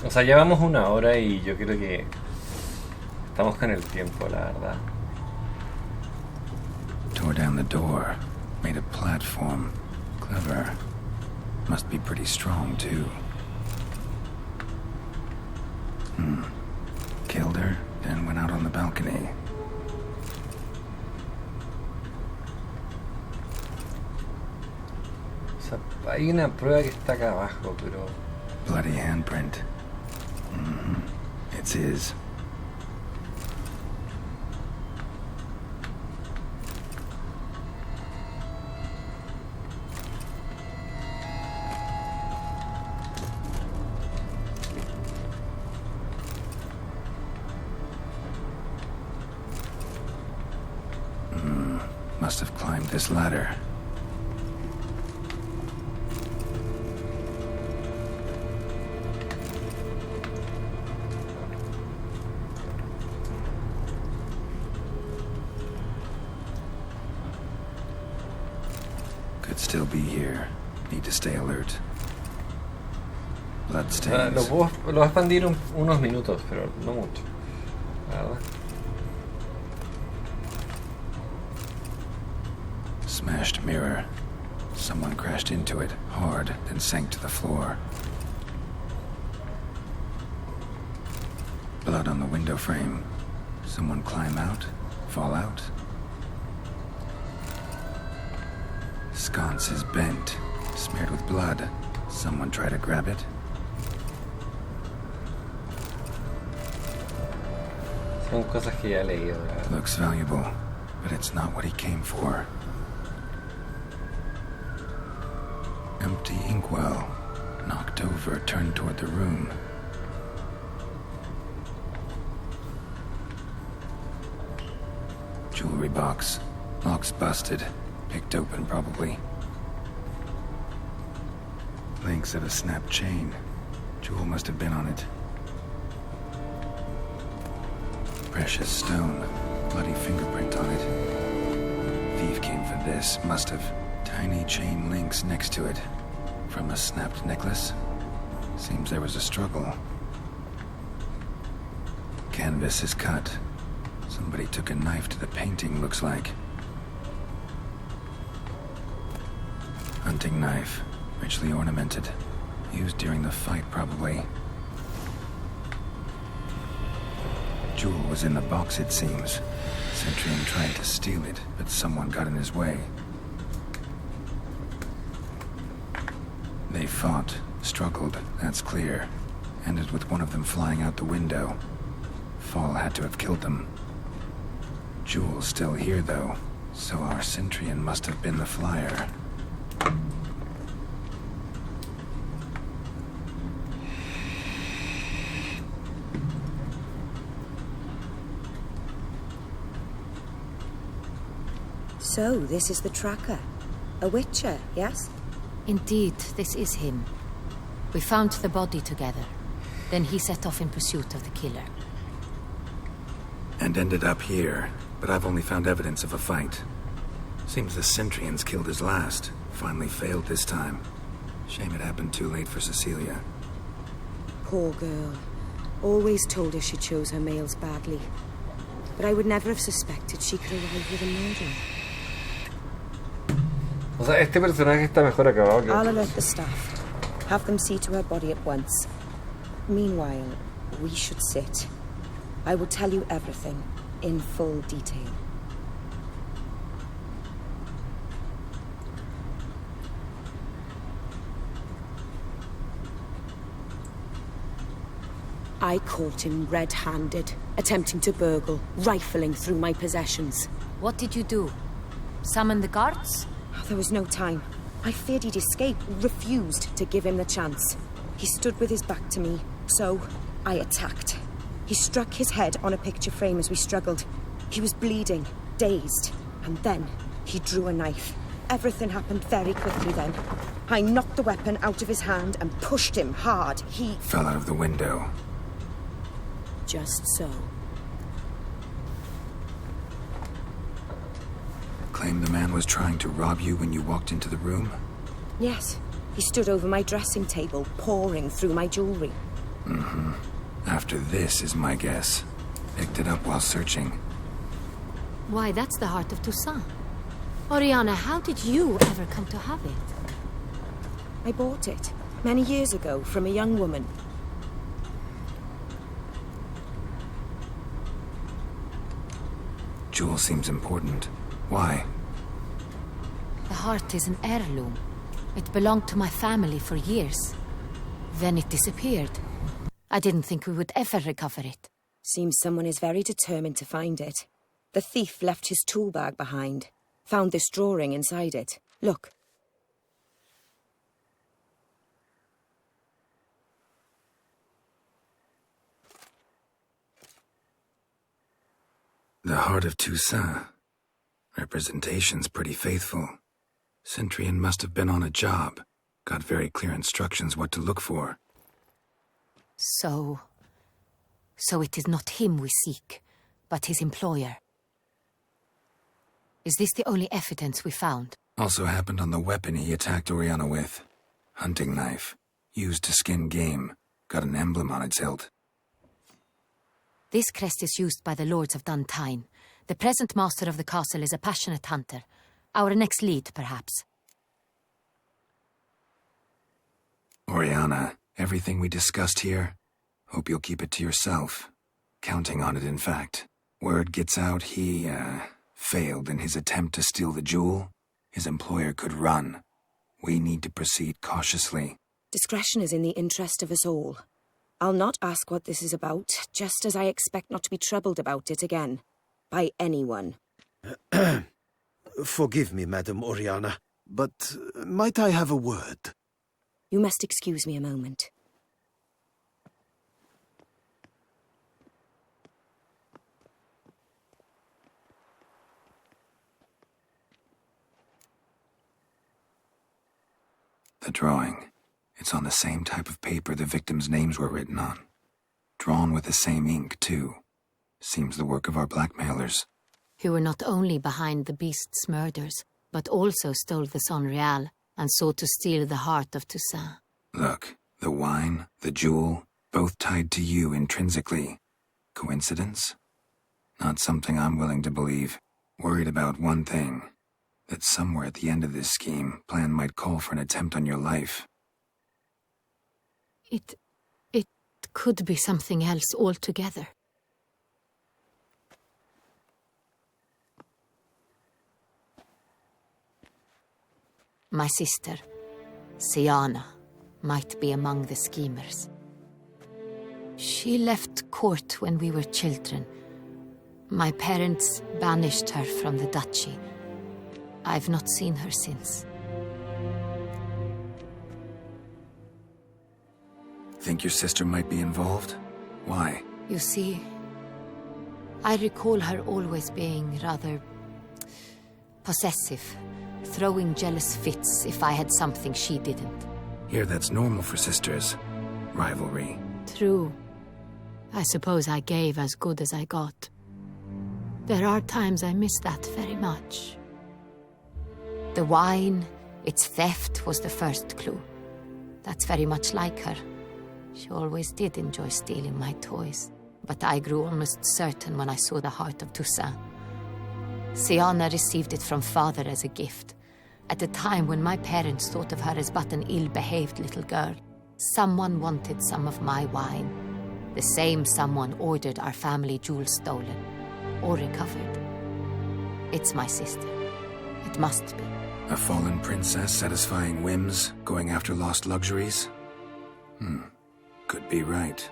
O sea, llevamos una hora y yo creo que estamos con el tiempo, la verdad. Tore down the door. Made a platform. Clever. Must be pretty strong, too. Killed her, then went out on the balcony. O sea, hay una prueba que está acá abajo, pero... Bloody handprint. It's his. Must have climbed this ladder. Could still be here. Need to stay alert. Bloodstains. Lo voy a expandir unos minutos, pero no mucho. La verdad. Smashed mirror. Someone crashed into it hard, then sank to the floor. Blood on the window frame. Someone climb out? Fall out? Sconce is bent, smeared with blood. Someone try to grab it? Son cosas que ya he leído. Looks valuable, but it's not what he came for. Empty inkwell. Knocked over, turned toward the room. Jewelry box. Lock's busted. Picked open, probably. Links of a snapped chain. Jewel must have been on it. Precious stone. Bloody fingerprint on it. Thief came for this. Must have. Tiny chain links next to it. From a snapped necklace. Seems there was a struggle. Canvas is cut. Somebody took a knife to the painting, looks like. Hunting knife. Richly ornamented. Used during the fight, probably. Jewel was in the box, it seems. Centurion tried to steal it, but someone got in his way. They fought, struggled, that's clear. Ended with one of them flying out the window. Fall had to have killed them. Jewel's still here, though, so our Centurion must have been the flyer. So, this is the tracker. A witcher, yes? Indeed, this is him. We found the body together. Then he set off in pursuit of the killer. And ended up here, but I've only found evidence of a fight. Seems the Centurions killed his last. Finally failed this time. Shame it happened too late for Cecilia. Poor girl. Always told her she chose her males badly. But I would never have suspected she could arrive with a murder. O sea, este personaje está mejor acabado que I'll otros. alert the staff. Have them see to her body at once. Meanwhile, we should sit. I will tell you everything, in full detail. I caught him red-handed, attempting to burgle, rifling through my possessions. What did you do? Summon the guards? There was no time. I feared he'd escape, refused to give him the chance. He stood with his back to me, so I attacked. He struck his head on a picture frame as we struggled. He was bleeding, dazed, and then he drew a knife. Everything happened very quickly then. I knocked the weapon out of his hand and pushed him hard. He Fell out of the window. Just so. Claim the man was trying to rob you when you walked into the room? Yes. He stood over my dressing table, pouring through my jewelry. Mm-hmm. After this is my guess. Picked it up while searching. Why, that's the heart of Toussaint. Oriana, how did you ever come to have it? I bought it, many years ago, from a young woman. Jewel seems important. Why? The heart is an heirloom. It belonged to my family for years. Then it disappeared. I didn't think we would ever recover it. Seems someone is very determined to find it. The thief left his tool bag behind. Found this drawing inside it. Look. The heart of Toussaint. Representation's pretty faithful. Centurion must have been on a job. Got very clear instructions what to look for. So it is not him we seek, but his employer. Is this the only evidence we found? Also happened on the weapon he attacked Oriana with. Hunting knife. Used to skin game. Got an emblem on its hilt. This crest is used by the Lords of Duntine. The present master of the castle is a passionate hunter. Our next lead, perhaps. Oriana, everything we discussed here, hope you'll keep it to yourself. Counting on it, in fact. Word gets out he, failed in his attempt to steal the jewel. His employer could run. We need to proceed cautiously. Discretion is in the interest of us all. I'll not ask what this is about, just as I expect not to be troubled about it again. By anyone. Forgive me, Madam Oriana, but might I have a word? You must excuse me a moment. The drawing. It's on the same type of paper the victims' names were written on. Drawn with the same ink, too. Seems the work of our blackmailers. Who were not only behind the beast's murders, but also stole the Son Real and sought to steal the heart of Toussaint. Look, the wine, the jewel, both tied to you intrinsically. Coincidence? Not something I'm willing to believe. Worried about one thing. That somewhere at the end of this scheme, plan might call for an attempt on your life. It could be something else altogether. My sister, Siana, might be among the schemers. She left court when we were children. My parents banished her from the duchy. I've not seen her since. Think your sister might be involved? Why? You see, I recall her always being rather possessive, throwing jealous fits if I had something she didn't. Here, that's normal for sisters. Rivalry. True. I suppose I gave as good as I got. There are times I miss that very much. The wine, its theft, was the first clue. That's very much like her. She always did enjoy stealing my toys. But I grew almost certain when I saw the heart of Toussaint. Siana received it from father as a gift. At a time when my parents thought of her as but an ill-behaved little girl. Someone wanted some of my wine. The same someone ordered our family jewels stolen. Or recovered. It's my sister. It must be. A fallen princess satisfying whims, going after lost luxuries? Could be right.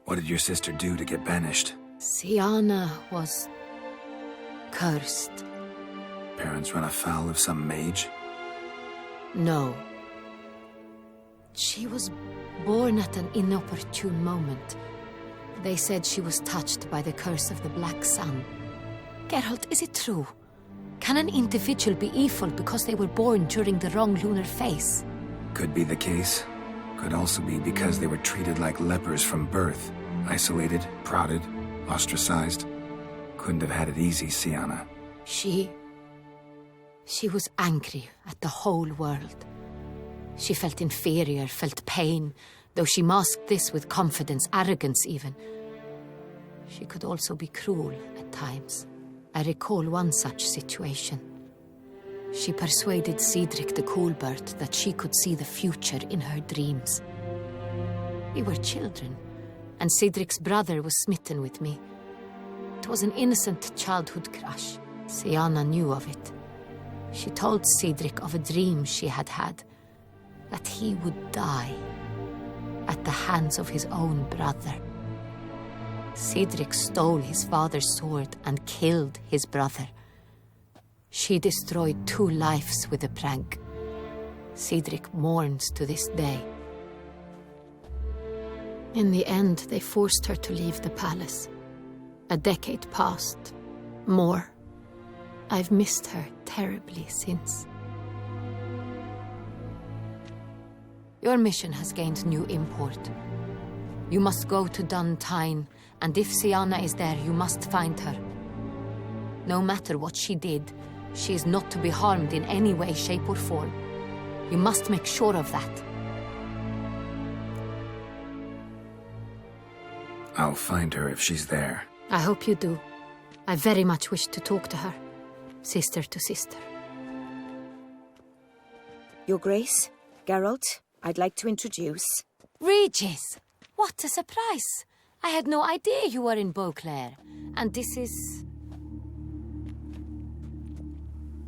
What did your sister do to get banished? Siana was cursed. Parents run afoul of some mage? No. She was born at an inopportune moment. They said she was touched by the curse of the Black Sun. Geralt, is it true? Can an individual be evil because they were born during the wrong lunar phase? Could be the case. Could also be because they were treated like lepers from birth. Isolated, prodded, ostracized. Couldn't have had it easy, Siana. She was angry at the whole world. She felt inferior, felt pain, though she masked this with confidence, arrogance even. She could also be cruel at times. I recall one such situation. She persuaded Cedric the Coolbird that she could see the future in her dreams. We were children, and Cedric's brother was smitten with me. It was an innocent childhood crush. Siana knew of it. She told Cedric of a dream she had had, that he would die at the hands of his own brother. Cedric stole his father's sword and killed his brother. She destroyed 2 lives with a prank. Cedric mourns to this day. In the end, they forced her to leave the palace. A decade passed. More. I've missed her terribly since. Your mission has gained new import. You must go to Duntine, and if Siana is there, you must find her. No matter what she did, she is not to be harmed in any way, shape, or form. You must make sure of that. I'll find her if she's there. I hope you do. I very much wish to talk to her. Sister to sister. Your Grace, Geralt, I'd like to introduce... Regis! What a surprise! I had no idea you were in Beauclair. And this is...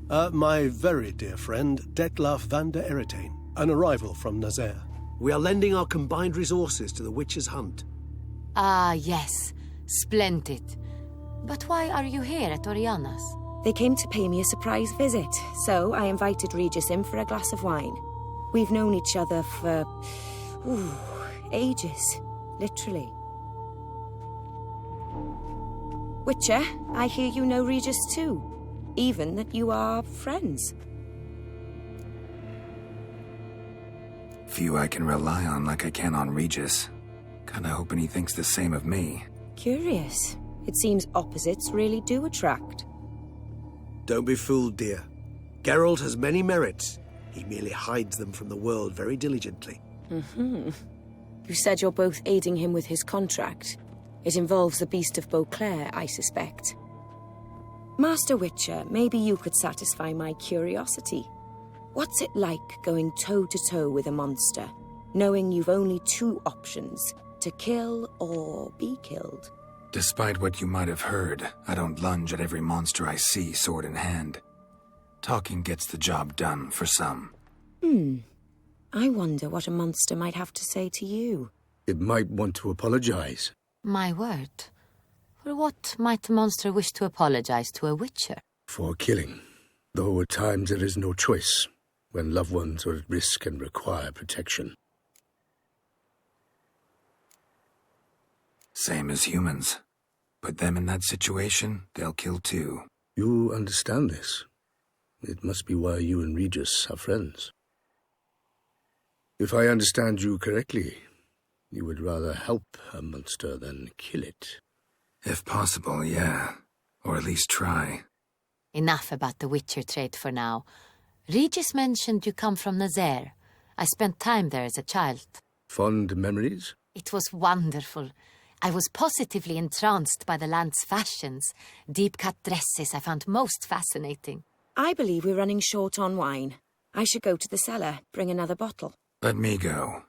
My very dear friend, Detlaf van der Eretain, an arrival from Nazaire. We are lending our combined resources to the Witch's Hunt. Ah, yes. Splendid. But why are you here at Oriana's? They came to pay me a surprise visit, so I invited Regis in for a glass of wine. We've known each other for... ages. Literally. Witcher, I hear you know Regis too. Even that you are friends. Few I can rely on like I can on Regis. Kinda hoping he thinks the same of me. Curious. It seems opposites really do attract. Don't be fooled, dear. Geralt has many merits. He merely hides them from the world very diligently. You said you're both aiding him with his contract. It involves the Beast of Beauclair, I suspect. Master Witcher, maybe you could satisfy my curiosity. What's it like going toe-to-toe with a monster, knowing you've only two options, to kill or be killed? Despite what you might have heard, I don't lunge at every monster I see sword in hand. Talking gets the job done for some. I wonder what a monster might have to say to you. It might want to apologize. My word. For what might a monster wish to apologize to a witcher? For killing. Though at times there is no choice, when loved ones are at risk and require protection. Same as humans. Put them in that situation, they'll kill too. You understand this. It must be why you and Regis are friends. If I understand you correctly, you would rather help a monster than kill it. If possible, yeah. Or at least try. Enough about the witcher trade for now. Regis mentioned you come from Nazaire. I spent time there as a child. Fond memories? It was wonderful. I was positively entranced by the land's fashions. Deep-cut dresses I found most fascinating. I believe we're running short on wine. I should go to the cellar, bring another bottle. Let me go.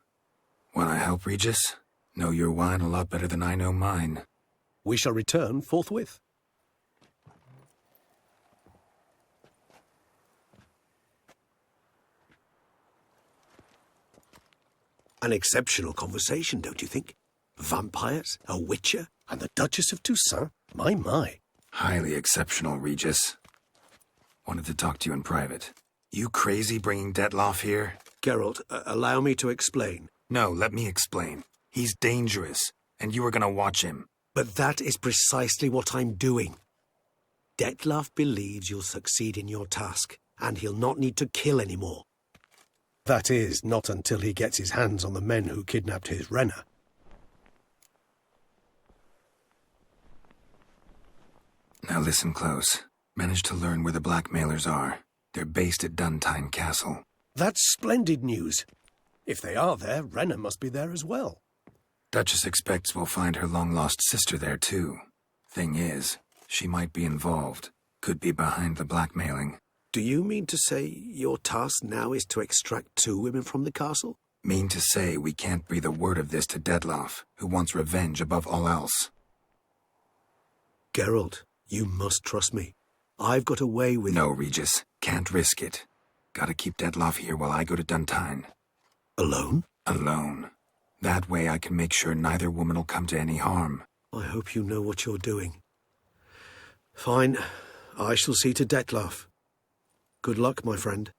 Want I help, Regis? Know your wine a lot better than I know mine. We shall return forthwith. An exceptional conversation, don't you think? Vampires, a witcher, and the Duchess of Toussaint. My. Highly exceptional, Regis. Wanted to talk to you in private. You crazy bringing Detlaf here? Geralt, allow me to explain. No, let me explain. He's dangerous, and you are gonna watch him. But that is precisely what I'm doing. Detlaf believes you'll succeed in your task, and he'll not need to kill anymore. That is, not until he gets his hands on the men who kidnapped his Renna. Now listen close. Managed to learn where the blackmailers are. They're based at Duntine Castle. That's splendid news. If they are there, Renna must be there as well. Duchess expects we'll find her long-lost sister there, too. Thing is, she might be involved. Could be behind the blackmailing. Do you mean to say your task now is to extract two women from the castle? Mean to say we can't breathe a word of this to Detlaf, who wants revenge above all else. Geralt, you must trust me. I've got a way with... No, Regis. Can't risk it. Gotta keep Detlaf here while I go to Duntine. Alone? Alone. That way I can make sure neither woman will come to any harm. I hope you know what you're doing. Fine. I shall see to Detlaf. Good luck, my friend.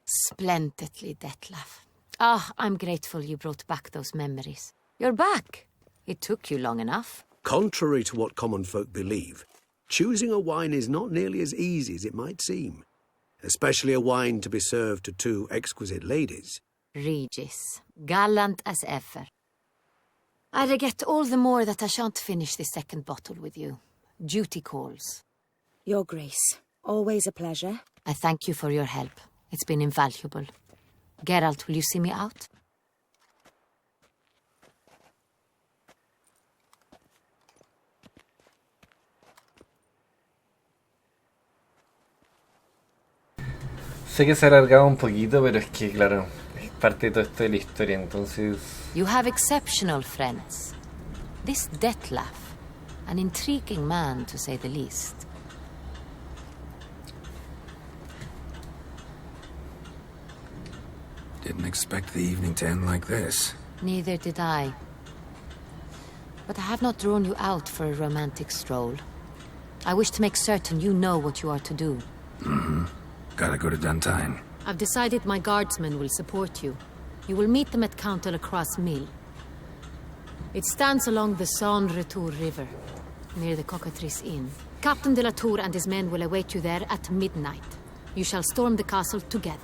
Splendidly, Detlaf. Ah, I'm grateful you brought back those memories. You're back. It took you long enough. Contrary to what common folk believe, choosing a wine is not nearly as easy as it might seem. Especially a wine to be served to two exquisite ladies. Regis, gallant as ever. I regret all the more that I shan't finish this second bottle with you. Duty calls. Your Grace, always a pleasure. I thank you for your help. It's been invaluable. Geralt, will you see me out? Sé que se ha alargado un poquito, pero es que, claro, es parte de todo esto de la historia, entonces... You have exceptional friends. This Detlef, an intriguing man to say the least. Didn't expect the evening to end like this. Neither did I. But I have not drawn you out for a romantic stroll. I wish to make certain you know what you are to do. Mm-hmm. Gotta go to Duntine. I've decided my guardsmen will support you. You will meet them at Count de la Croix Mill. It stands along the Saône-Retour River, near the Cockatrice Inn. Captain de la Tour and his men will await you there at midnight. You shall storm the castle together.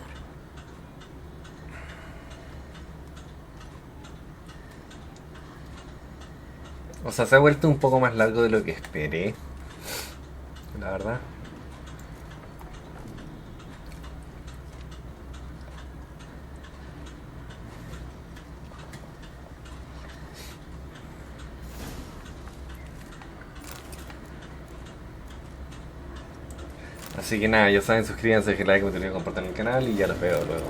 O sea, se ha vuelto un poco más largo de lo que esperé, la verdad. Así que nada, ya saben, suscríbanse, dejen like, compartan el canal y ya los veo luego.